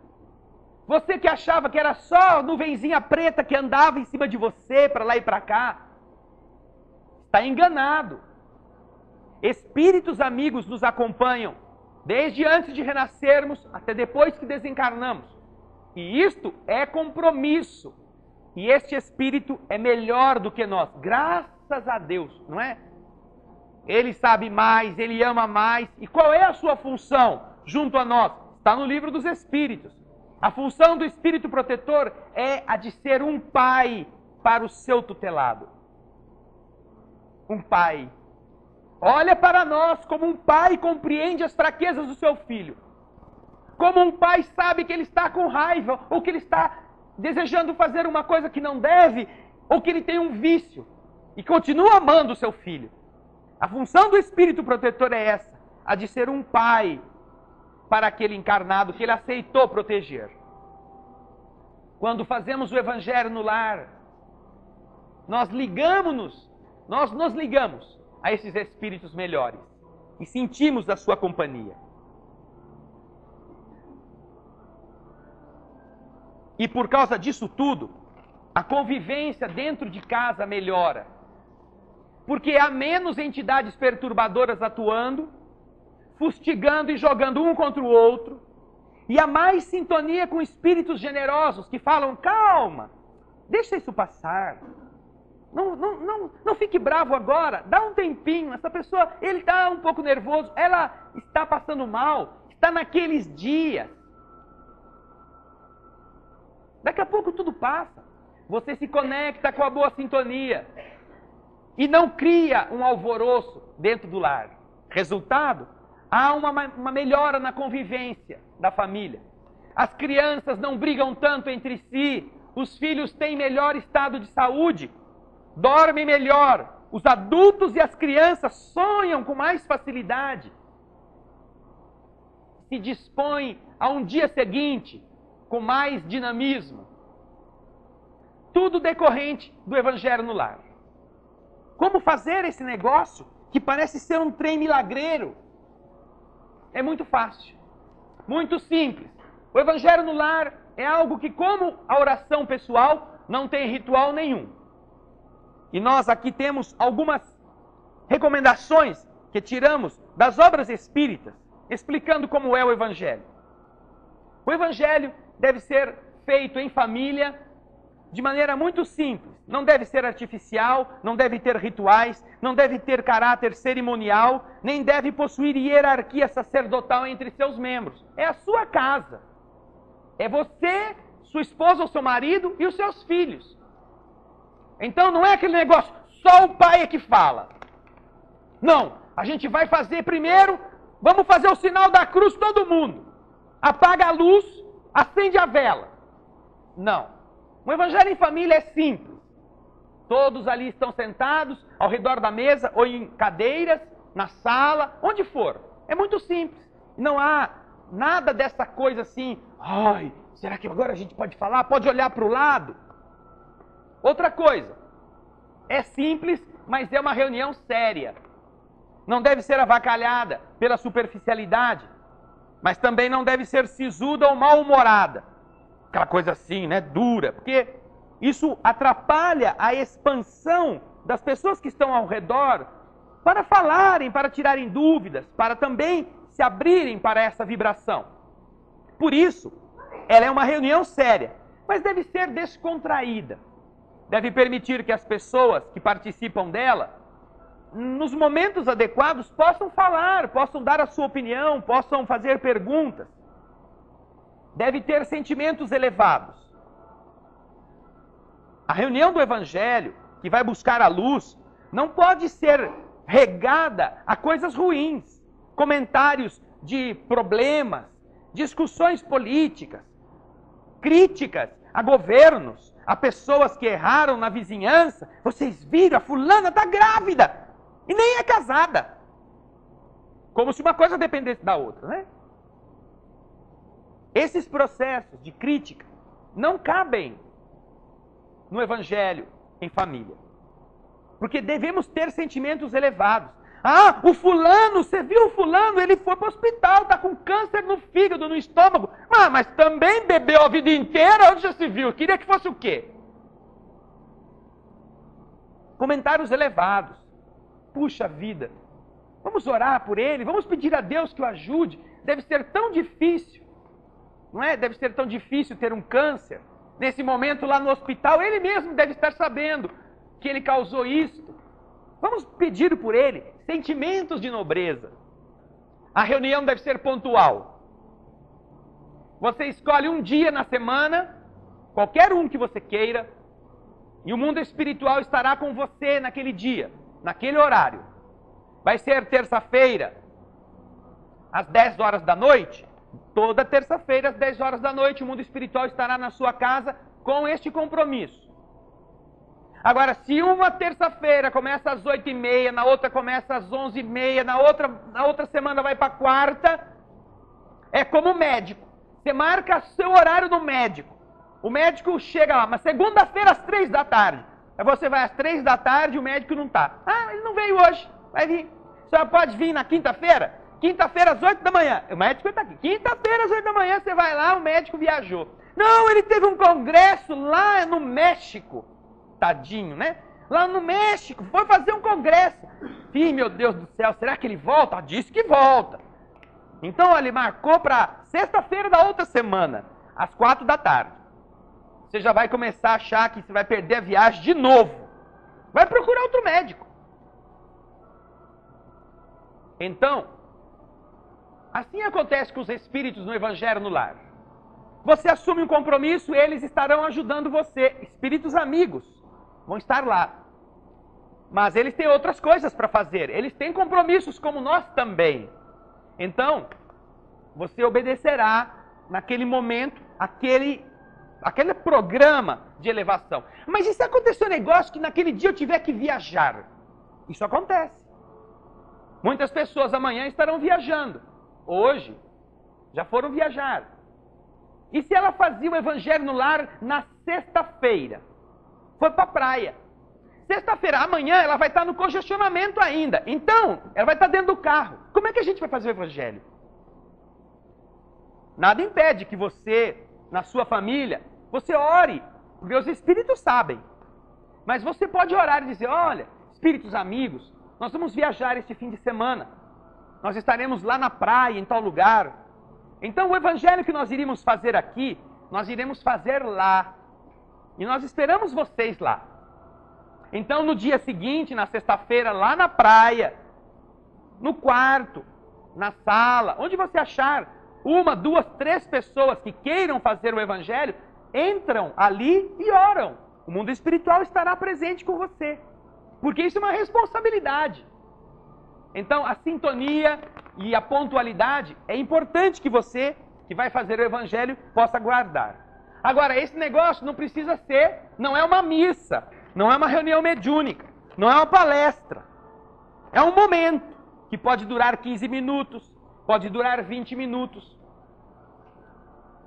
Você que achava que era só nuvenzinha preta que andava em cima de você, para lá e para cá, está enganado. Espíritos amigos nos acompanham, desde antes de renascermos até depois que desencarnamos. E isto é compromisso. E este Espírito é melhor do que nós, graças a Deus, não é? Ele sabe mais, ele ama mais. E qual é a sua função junto a nós? Está no livro dos Espíritos. A função do Espírito protetor é a de ser um pai para o seu tutelado. Um pai. Olha para nós como um pai compreende as fraquezas do seu filho. Como um pai sabe que ele está com raiva, ou que ele está desejando fazer uma coisa que não deve, ou que ele tem um vício, e continua amando o seu filho. A função do Espírito protetor é essa, a de ser um pai para aquele encarnado que ele aceitou proteger. Quando fazemos o Evangelho no lar, nós nos ligamos a esses espíritos melhores e sentimos a sua companhia. E por causa disso tudo, a convivência dentro de casa melhora. Porque há menos entidades perturbadoras atuando, fustigando e jogando um contra o outro. E há mais sintonia com espíritos generosos que falam, calma, deixa isso passar. Não fique bravo agora, dá um tempinho. Essa pessoa, ele está um pouco nervoso, ela está passando mal, está naqueles dias. Daqui a pouco tudo passa. Você se conecta com a boa sintonia. E não cria um alvoroço dentro do lar. Resultado, há uma melhora na convivência da família. As crianças não brigam tanto entre si. Os filhos têm melhor estado de saúde. Dormem melhor. Os adultos e as crianças sonham com mais facilidade. Se dispõem a um dia seguinte com mais dinamismo. Tudo decorrente do Evangelho no lar. Como fazer esse negócio que parece ser um trem milagreiro? É muito fácil, muito simples. O Evangelho no lar é algo que, como a oração pessoal, não tem ritual nenhum. E nós aqui temos algumas recomendações que tiramos das obras espíritas, explicando como é o Evangelho. O Evangelho deve ser feito em família de maneira muito simples. Não deve ser artificial, não deve ter rituais, não deve ter caráter cerimonial, nem deve possuir hierarquia sacerdotal entre seus membros. É a sua casa. É você, sua esposa ou seu marido e os seus filhos. Então não é aquele negócio, só o pai é que fala. Não, a gente vai fazer primeiro, vamos fazer o sinal da cruz todo mundo. Apaga a luz, acende a vela. Não. O Evangelho em família é simples. Todos ali estão sentados ao redor da mesa ou em cadeiras, na sala, onde for. É muito simples. Não há nada dessa coisa assim, ai, será que agora a gente pode falar? Pode olhar para o lado? Outra coisa, é simples, mas é uma reunião séria. Não deve ser avacalhada pela superficialidade, mas também não deve ser sisuda ou mal-humorada. Aquela coisa assim, né, dura, porque isso atrapalha a expansão das pessoas que estão ao redor para falarem, para tirarem dúvidas, para também se abrirem para essa vibração. Por isso, ela é uma reunião séria, mas deve ser descontraída. Deve permitir que as pessoas que participam dela, nos momentos adequados, possam falar, possam dar a sua opinião, possam fazer perguntas. Deve ter sentimentos elevados. A reunião do Evangelho, que vai buscar a luz, não pode ser regada a coisas ruins, comentários de problemas, discussões políticas, críticas a governos, a pessoas que erraram na vizinhança. Vocês viram, a fulana está grávida e nem é casada. Como se uma coisa dependesse da outra, né? Esses processos de crítica não cabem no Evangelho em família. Porque devemos ter sentimentos elevados. Ah, o fulano, você viu o fulano? Ele foi para o hospital, está com câncer no fígado, no estômago. Ah, mas também bebeu a vida inteira, onde já se viu? Queria que fosse o quê? Comentários elevados. Puxa vida, vamos orar por ele, vamos pedir a Deus que o ajude. Deve ser tão difícil, não é? Deve ser tão difícil ter um câncer. Nesse momento lá no hospital, ele mesmo deve estar sabendo que ele causou isto. Vamos pedir por ele. Sentimentos de nobreza. A reunião deve ser pontual. Você escolhe um dia na semana, qualquer um que você queira, e o mundo espiritual estará com você naquele dia, naquele horário. Vai ser terça-feira, às 10 horas da noite. Toda terça-feira, às 10 horas da noite, o mundo espiritual estará na sua casa com este compromisso. Agora, se uma terça-feira começa às 8h30, na outra começa às 11h30, na outra semana vai para a quarta, é como médico. Você marca seu horário do médico. O médico chega lá, mas segunda-feira às 3 da tarde. Aí você vai às 3 da tarde e o médico não está. Ah, ele não veio hoje. Vai vir. Só pode vir na quinta-feira? Quinta-feira às 8 da manhã. O médico está aqui. Quinta-feira às 8 da manhã você vai lá, o médico viajou. Não, ele teve um congresso lá no México. Tadinho, né? Lá no México, foi fazer um congresso. Ih, meu Deus do céu, será que ele volta? Disse que volta. Então, ele marcou para sexta-feira da outra semana, às 4 da tarde. Você já vai começar a achar que você vai perder a viagem de novo. Vai procurar outro médico. Então, assim acontece com os espíritos no Evangelho no lar. Você assume um compromisso, eles estarão ajudando você. Espíritos amigos vão estar lá. Mas eles têm outras coisas para fazer. Eles têm compromissos como nós também. Então, você obedecerá naquele momento, aquele programa de elevação. Mas e se acontecer um negócio que naquele dia eu tiver que viajar? Isso acontece. Muitas pessoas amanhã estarão viajando. Hoje, já foram viajar. E se ela fazia o Evangelho no lar na sexta-feira? Foi para a praia. Sexta-feira, amanhã, ela vai estar no congestionamento ainda. Então, ela vai estar dentro do carro. Como é que a gente vai fazer o Evangelho? Nada impede que você, na sua família, você ore, porque os espíritos sabem. Mas você pode orar e dizer, olha, espíritos amigos, nós vamos viajar este fim de semana. Nós estaremos lá na praia, em tal lugar. Então, o Evangelho que nós iríamos fazer aqui, nós iremos fazer lá. E nós esperamos vocês lá. Então, no dia seguinte, na sexta-feira, lá na praia, no quarto, na sala, onde você achar 1, 2, 3 pessoas que queiram fazer o Evangelho, entram ali e oram. O mundo espiritual estará presente com você. Porque isso é uma responsabilidade. Então, a sintonia e a pontualidade é importante que você, que vai fazer o Evangelho, possa guardar. Agora, esse negócio não precisa ser, não é uma missa, não é uma reunião mediúnica, não é uma palestra. É um momento que pode durar 15 minutos, pode durar 20 minutos.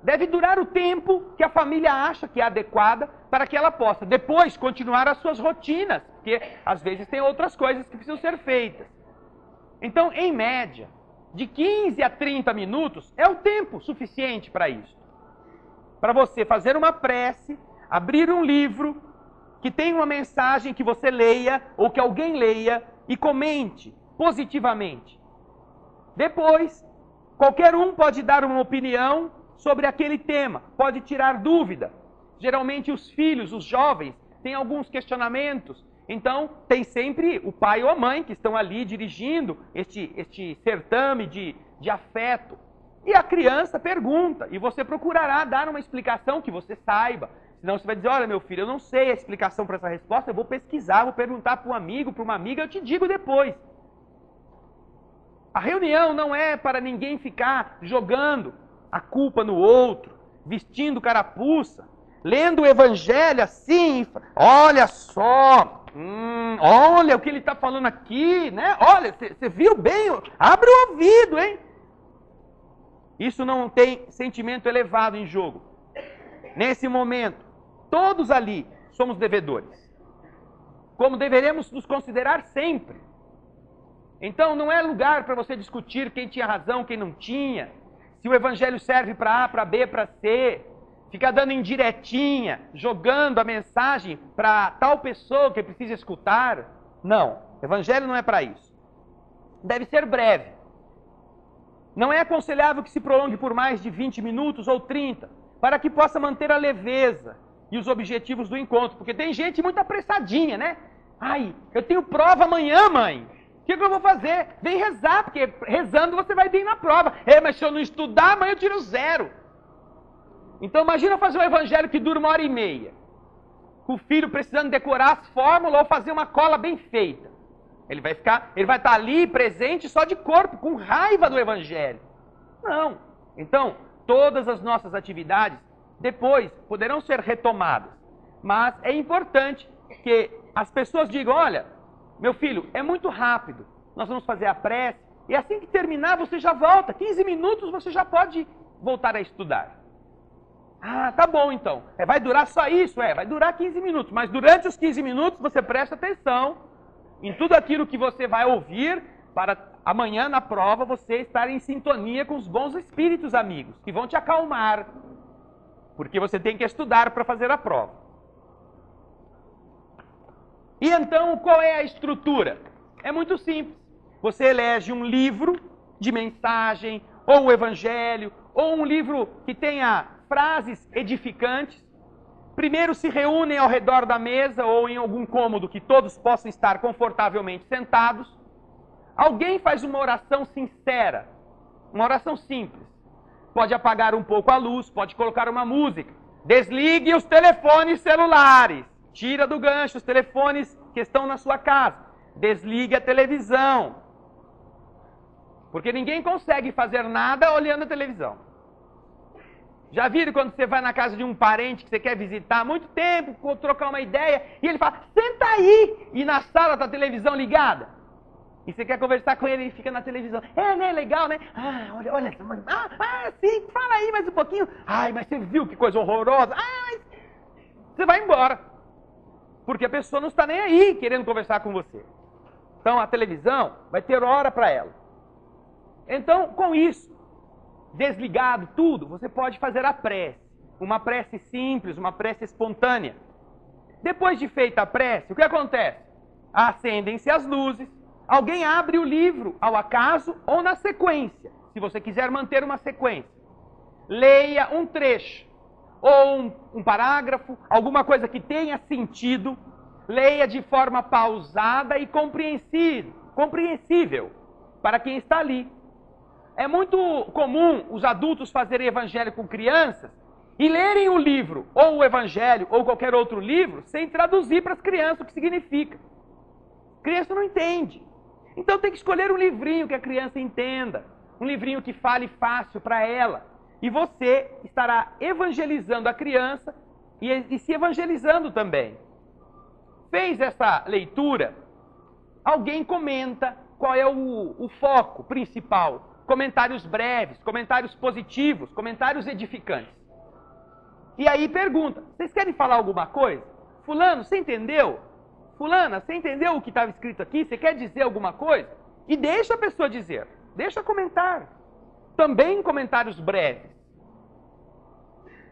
Deve durar o tempo que a família acha que é adequada para que ela possa depois continuar as suas rotinas, porque às vezes tem outras coisas que precisam ser feitas. Então, em média, de 15 a 30 minutos é o tempo suficiente para isso. Para você fazer uma prece, abrir um livro que tem uma mensagem que você leia ou que alguém leia e comente positivamente. Depois, qualquer um pode dar uma opinião sobre aquele tema, pode tirar dúvida. Geralmente os filhos, os jovens, têm alguns questionamentos. Então, tem sempre o pai ou a mãe que estão ali dirigindo este certame de afeto. E a criança pergunta, e você procurará dar uma explicação que você saiba. Senão você vai dizer, olha meu filho, eu não sei a explicação para essa resposta, eu vou pesquisar, vou perguntar para um amigo, para uma amiga, eu te digo depois. A reunião não é para ninguém ficar jogando a culpa no outro, vestindo carapuça, lendo o Evangelho assim, olha só, olha o que ele está falando aqui, né? Olha, você viu bem? Abre o ouvido, hein? Isso não tem sentimento elevado em jogo. Nesse momento, todos ali somos devedores. Como deveremos nos considerar sempre. Então não é lugar para você discutir quem tinha razão, quem não tinha, se o evangelho serve para A, para B, para C, ficar dando indiretinha, jogando a mensagem para tal pessoa que precisa escutar. Não, evangelho não é para isso. Deve ser breve. Não é aconselhável que se prolongue por mais de 20 minutos ou 30, para que possa manter a leveza e os objetivos do encontro. Porque tem gente muito apressadinha, né? Ai, eu tenho prova amanhã, mãe. O que eu vou fazer? Vem rezar, porque rezando você vai bem na prova. Mas se eu não estudar, amanhã eu tiro 0. Então imagina fazer um evangelho que dura 1h30. Com o filho precisando decorar as fórmulas ou fazer uma cola bem feita. Ele vai estar ali presente só de corpo, com raiva do evangelho. Não. Então, todas as nossas atividades depois poderão ser retomadas. Mas é importante que as pessoas digam, olha, meu filho, é muito rápido, nós vamos fazer a prece, e assim que terminar você já volta, 15 minutos você já pode voltar a estudar. Ah, tá bom então, vai durar só isso? Vai durar 15 minutos, mas durante os 15 minutos você presta atenção em tudo aquilo que você vai ouvir, para amanhã na prova você estar em sintonia com os bons espíritos amigos, que vão te acalmar, porque você tem que estudar para fazer a prova. E então, qual é a estrutura? É muito simples. Você elege um livro de mensagem, ou o evangelho, ou um livro que tenha frases edificantes. Primeiro se reúnem ao redor da mesa, ou em algum cômodo que todos possam estar confortavelmente sentados. Alguém faz uma oração sincera, uma oração simples. Pode apagar um pouco a luz, pode colocar uma música. Desligue os telefones celulares. Tira do gancho os telefones que estão na sua casa. Desligue a televisão. Porque ninguém consegue fazer nada olhando a televisão. Já viram quando você vai na casa de um parente que você quer visitar há muito tempo, trocar uma ideia, e ele fala, senta aí! E na sala está a televisão ligada. E você quer conversar com ele e fica na televisão. Né? Legal, né? Olha. Sim, fala aí mais um pouquinho. Ai, mas você viu que coisa horrorosa. Você vai embora. Porque a pessoa não está nem aí querendo conversar com você. Então a televisão vai ter hora para ela. Então, com isso, desligado tudo, você pode fazer a prece. Uma prece simples, uma prece espontânea. Depois de feita a prece, o que acontece? Acendem-se as luzes, alguém abre o livro ao acaso ou na sequência, se você quiser manter uma sequência. Leia um trecho. Ou um parágrafo, alguma coisa que tenha sentido, leia de forma pausada e compreensível para quem está ali. É muito comum os adultos fazerem evangelho com crianças e lerem o livro, ou o evangelho, ou qualquer outro livro, sem traduzir para as crianças o que significa. A criança não entende. Então tem que escolher um livrinho que a criança entenda, um livrinho que fale fácil para ela. E você estará evangelizando a criança e se evangelizando também. Fez essa leitura, alguém comenta qual é o foco principal. Comentários breves, comentários positivos, comentários edificantes. E aí pergunta, vocês querem falar alguma coisa? Fulano, você entendeu? Fulana, você entendeu o que estava escrito aqui? Você quer dizer alguma coisa? E deixa a pessoa dizer, deixa comentar. Também comentários breves.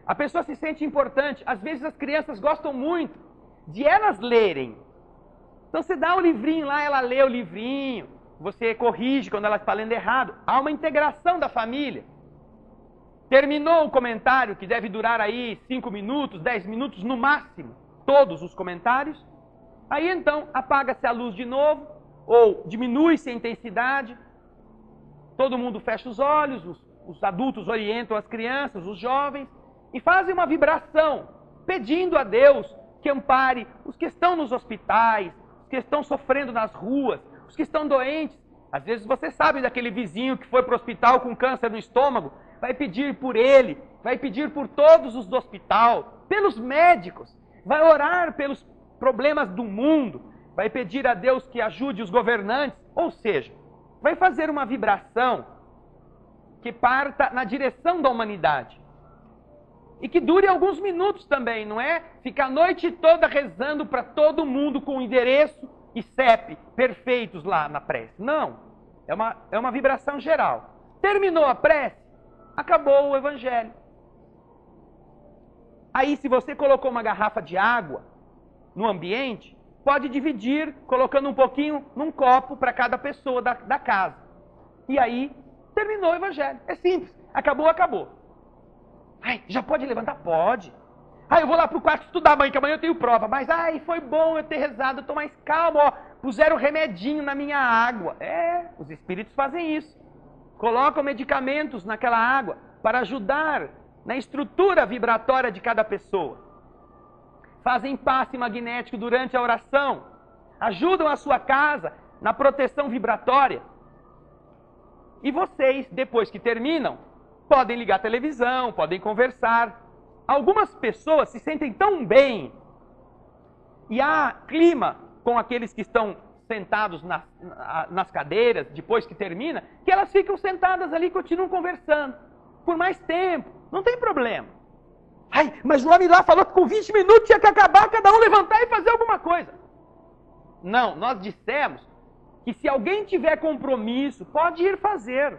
A pessoa se sente importante. Às vezes as crianças gostam muito de elas lerem. Então você dá o livrinho lá, ela lê o livrinho. Você corrige quando ela está lendo errado. Há uma integração da família. Terminou o comentário, que deve durar aí 5 minutos, 10 minutos no máximo. Todos os comentários. Aí então apaga-se a luz de novo, ou diminui-se a intensidade. Todo mundo fecha os olhos, os adultos orientam as crianças, os jovens, e fazem uma vibração, pedindo a Deus que ampare os que estão nos hospitais, os que estão sofrendo nas ruas, os que estão doentes. Às vezes você sabe daquele vizinho que foi para o hospital com câncer no estômago, vai pedir por ele, vai pedir por todos os do hospital, pelos médicos, vai orar pelos problemas do mundo, vai pedir a Deus que ajude os governantes, ou seja, vai fazer uma vibração que parta na direção da humanidade. E que dure alguns minutos também, não é? Ficar a noite toda rezando para todo mundo com endereço e CEP perfeitos lá na prece. Não, é uma vibração geral. Terminou a prece, acabou o evangelho. Aí, se você colocou uma garrafa de água no ambiente, pode dividir, colocando um pouquinho num copo para cada pessoa da casa. E aí, terminou o evangelho. É simples. Acabou, acabou. Ai, já pode levantar? Pode. Ai, eu vou lá pro quarto estudar, mãe, que amanhã eu tenho prova. Mas, ai, foi bom eu ter rezado, eu tô mais calmo, ó. Puseram remedinho na minha água. É, os espíritos fazem isso. Colocam medicamentos naquela água para ajudar na estrutura vibratória de cada pessoa. Fazem passe magnético durante a oração. Ajudam a sua casa na proteção vibratória. E vocês, depois que terminam, podem ligar a televisão, podem conversar. Algumas pessoas se sentem tão bem. E há clima com aqueles que estão sentados nas cadeiras, depois que termina, que elas ficam sentadas ali e continuam conversando. Por mais tempo. Não tem problema. Ai, mas o homem lá falou que com 20 minutos tinha que acabar, cada um levantar e fazer alguma coisa. Não, nós dissemos que se alguém tiver compromisso, pode ir fazer.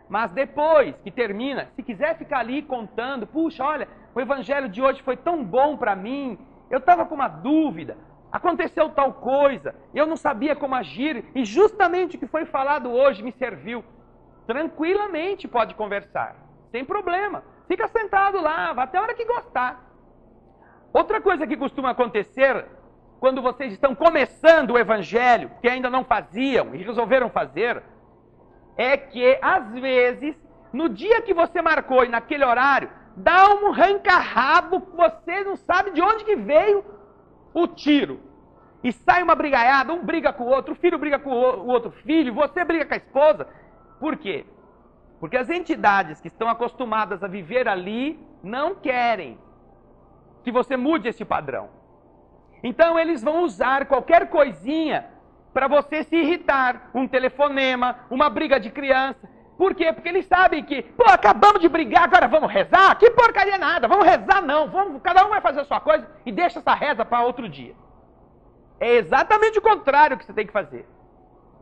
Mas depois que termina, se quiser ficar ali contando, puxa, olha, o evangelho de hoje foi tão bom para mim, eu estava com uma dúvida, aconteceu tal coisa, eu não sabia como agir, e justamente o que foi falado hoje me serviu. Tranquilamente pode conversar, sem problema. Fica sentado lá, vai até a hora que gostar. Outra coisa que costuma acontecer, quando vocês estão começando o evangelho, que ainda não faziam e resolveram fazer, é que, às vezes, no dia que você marcou e naquele horário, dá um ranca-rabo, você não sabe de onde que veio o tiro. E sai uma brigaiada, um briga com o outro, o filho briga com o outro filho, você briga com a esposa. Por quê? Porque as entidades que estão acostumadas a viver ali não querem que você mude esse padrão. Então eles vão usar qualquer coisinha para você se irritar, um telefonema, uma briga de criança. Por quê? Porque eles sabem que, pô, acabamos de brigar, agora vamos rezar? Que porcaria nada, vamos rezar não, cada um vai fazer a sua coisa e deixa essa reza para outro dia. É exatamente o contrário que você tem que fazer.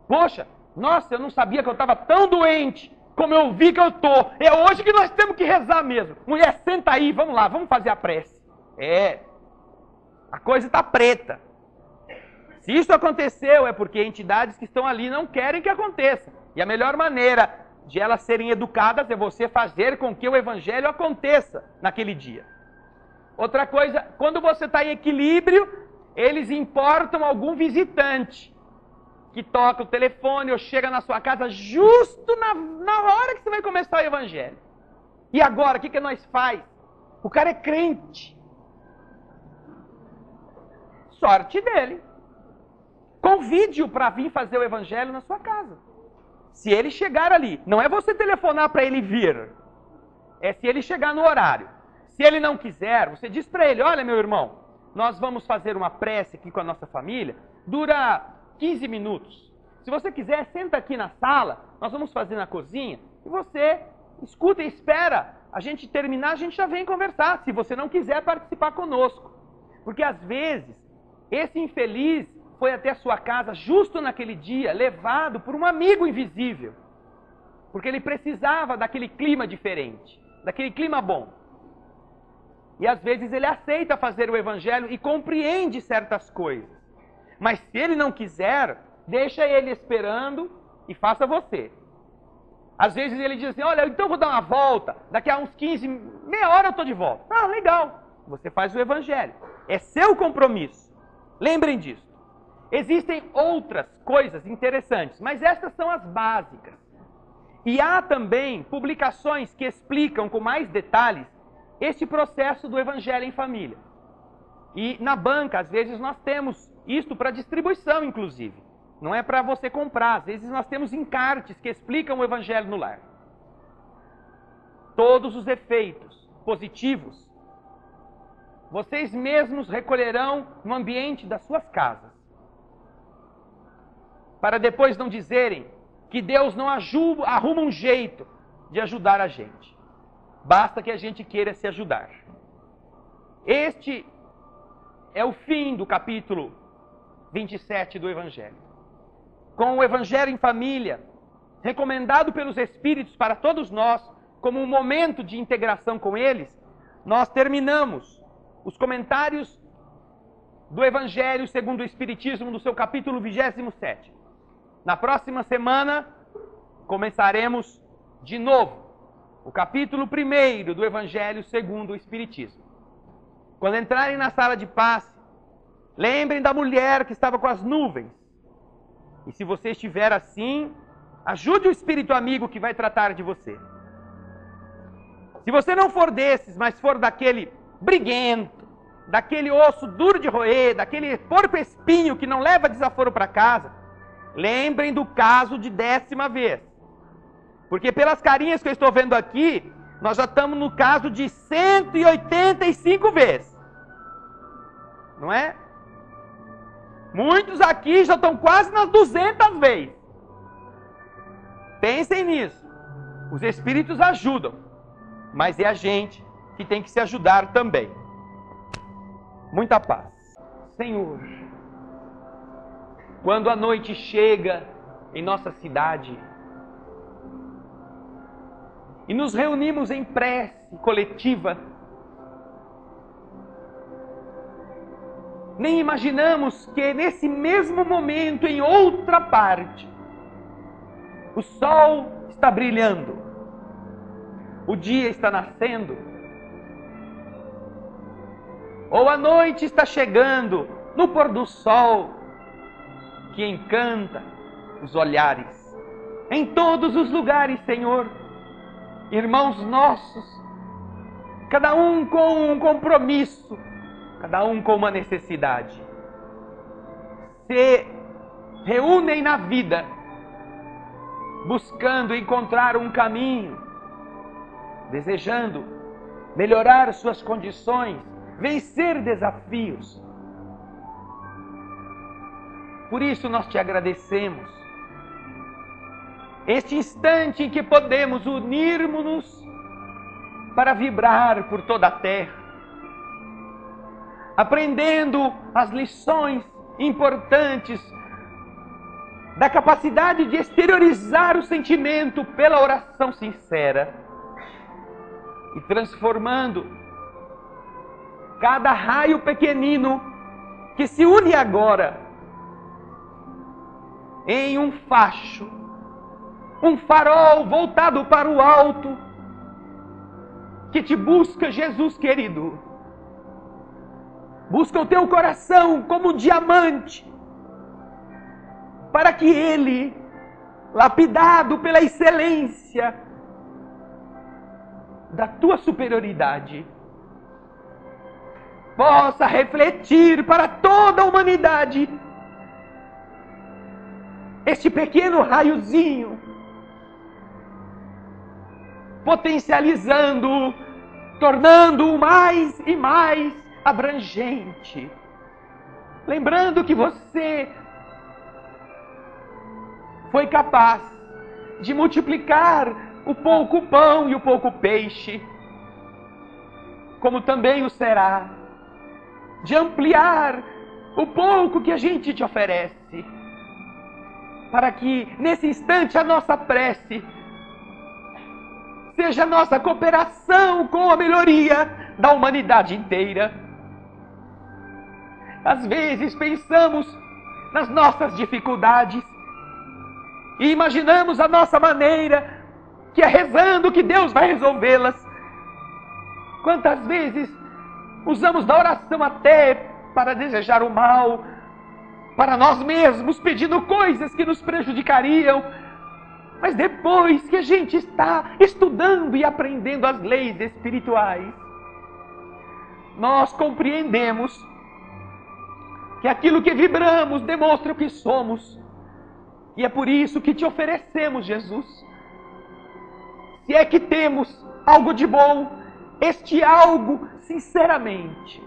Poxa, nossa, eu não sabia que eu estava tão doente como eu vi que eu tô. É hoje que nós temos que rezar mesmo. Mulher, senta aí, vamos lá, vamos fazer a prece. A coisa está preta. Se isso aconteceu, é porque entidades que estão ali não querem que aconteça. E a melhor maneira de elas serem educadas é você fazer com que o evangelho aconteça naquele dia. Outra coisa, quando você está em equilíbrio, eles importam algum visitante que toca o telefone ou chega na sua casa justo na hora que você vai começar o evangelho. E agora, o que nós faz? O cara é crente. Sorte dele. Convide-o para vir fazer o evangelho na sua casa. Se ele chegar ali, não é você telefonar para ele vir. É se ele chegar no horário. Se ele não quiser, você diz para ele, olha meu irmão, nós vamos fazer uma prece aqui com a nossa família, dura 15 minutos. Se você quiser, senta aqui na sala, nós vamos fazer na cozinha, e você escuta e espera. A gente terminar, a gente já vem conversar, se você não quiser participar conosco. Porque às vezes, esse infeliz foi até a sua casa justo naquele dia, levado por um amigo invisível. Porque ele precisava daquele clima diferente, daquele clima bom. E às vezes ele aceita fazer o evangelho e compreende certas coisas. Mas se ele não quiser, deixa ele esperando e faça você. Às vezes ele diz assim, olha, então eu vou dar uma volta, daqui a uns 15, meia hora eu estou de volta. Ah, legal, você faz o evangelho. É seu compromisso. Lembrem disso. Existem outras coisas interessantes, mas estas são as básicas. E há também publicações que explicam com mais detalhes este processo do evangelho em família. E na banca, às vezes, nós temos isto para distribuição, inclusive. Não é para você comprar. Às vezes nós temos encartes que explicam o evangelho no lar. Todos os efeitos positivos, vocês mesmos recolherão no ambiente das suas casas. Para depois não dizerem que Deus não arruma um jeito de ajudar a gente. Basta que a gente queira se ajudar. Este é o fim do capítulo 27 do Evangelho. Com o Evangelho em família, recomendado pelos Espíritos para todos nós, como um momento de integração com eles, nós terminamos os comentários do Evangelho segundo o Espiritismo, no seu capítulo 27. Na próxima semana, começaremos de novo o capítulo 1 do Evangelho segundo o Espiritismo. Quando entrarem na sala de passe, lembrem da mulher que estava com as nuvens. E se você estiver assim, ajude o espírito amigo que vai tratar de você. Se você não for desses, mas for daquele briguento, daquele osso duro de roer, daquele porco-espinho que não leva desaforo para casa, lembrem do caso de 10ª vez. Porque pelas carinhas que eu estou vendo aqui, nós já estamos no caso de 185 vezes. Não é? Muitos aqui já estão quase nas 200 vezes. Pensem nisso. Os Espíritos ajudam, mas é a gente que tem que se ajudar também. Muita paz. Senhor, quando a noite chega em nossa cidade e nos reunimos em prece coletiva, nem imaginamos que nesse mesmo momento, em outra parte, o sol está brilhando, o dia está nascendo, ou a noite está chegando no pôr do sol, que encanta os olhares. Em todos os lugares, Senhor, irmãos nossos, cada um com um compromisso, cada um com uma necessidade, se reúnem na vida, buscando encontrar um caminho, desejando melhorar suas condições, vencer desafios. Por isso nós te agradecemos. Este instante em que podemos unirmos-nos para vibrar por toda a terra, aprendendo as lições importantes da capacidade de exteriorizar o sentimento pela oração sincera e transformando cada raio pequenino que se une agora em um facho, um farol voltado para o alto, que te busca, Jesus querido. Busca o teu coração como um diamante, para que ele, lapidado pela excelência da tua superioridade, possa refletir para toda a humanidade este pequeno raiozinho, potencializando, tornando-o mais e mais abrangente. Lembrando que você foi capaz de multiplicar o pouco pão e o pouco peixe, como também o será de ampliar o pouco que a gente te oferece, para que nesse instante a nossa prece seja a nossa cooperação com a melhoria da humanidade inteira. Às vezes pensamos nas nossas dificuldades e imaginamos a nossa maneira, que é rezando que Deus vai resolvê-las. Quantas vezes usamos da oração até para desejar o mal para nós mesmos, pedindo coisas que nos prejudicariam. Mas depois que a gente está estudando e aprendendo as leis espirituais, nós compreendemos que aquilo que vibramos demonstra o que somos. E é por isso que te oferecemos, Jesus. Se é que temos algo de bom, este algo sinceramente,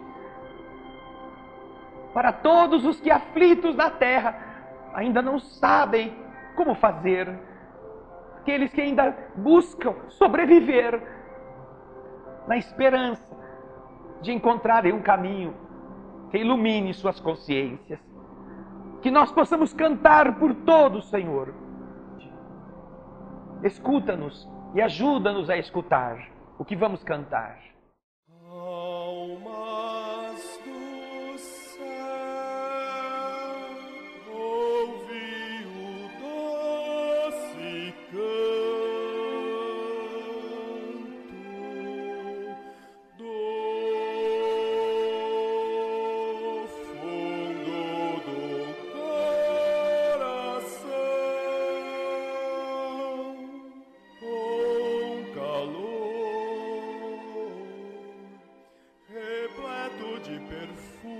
para todos os que aflitos na terra ainda não sabem como fazer, aqueles que ainda buscam sobreviver na esperança de encontrarem um caminho que ilumine suas consciências. Que nós possamos cantar por todos, Senhor. Escuta-nos e ajuda-nos a escutar o que vamos cantar. Almas do céu, ouvi o doce canto do fundo do coração, com calor repleto de perfume.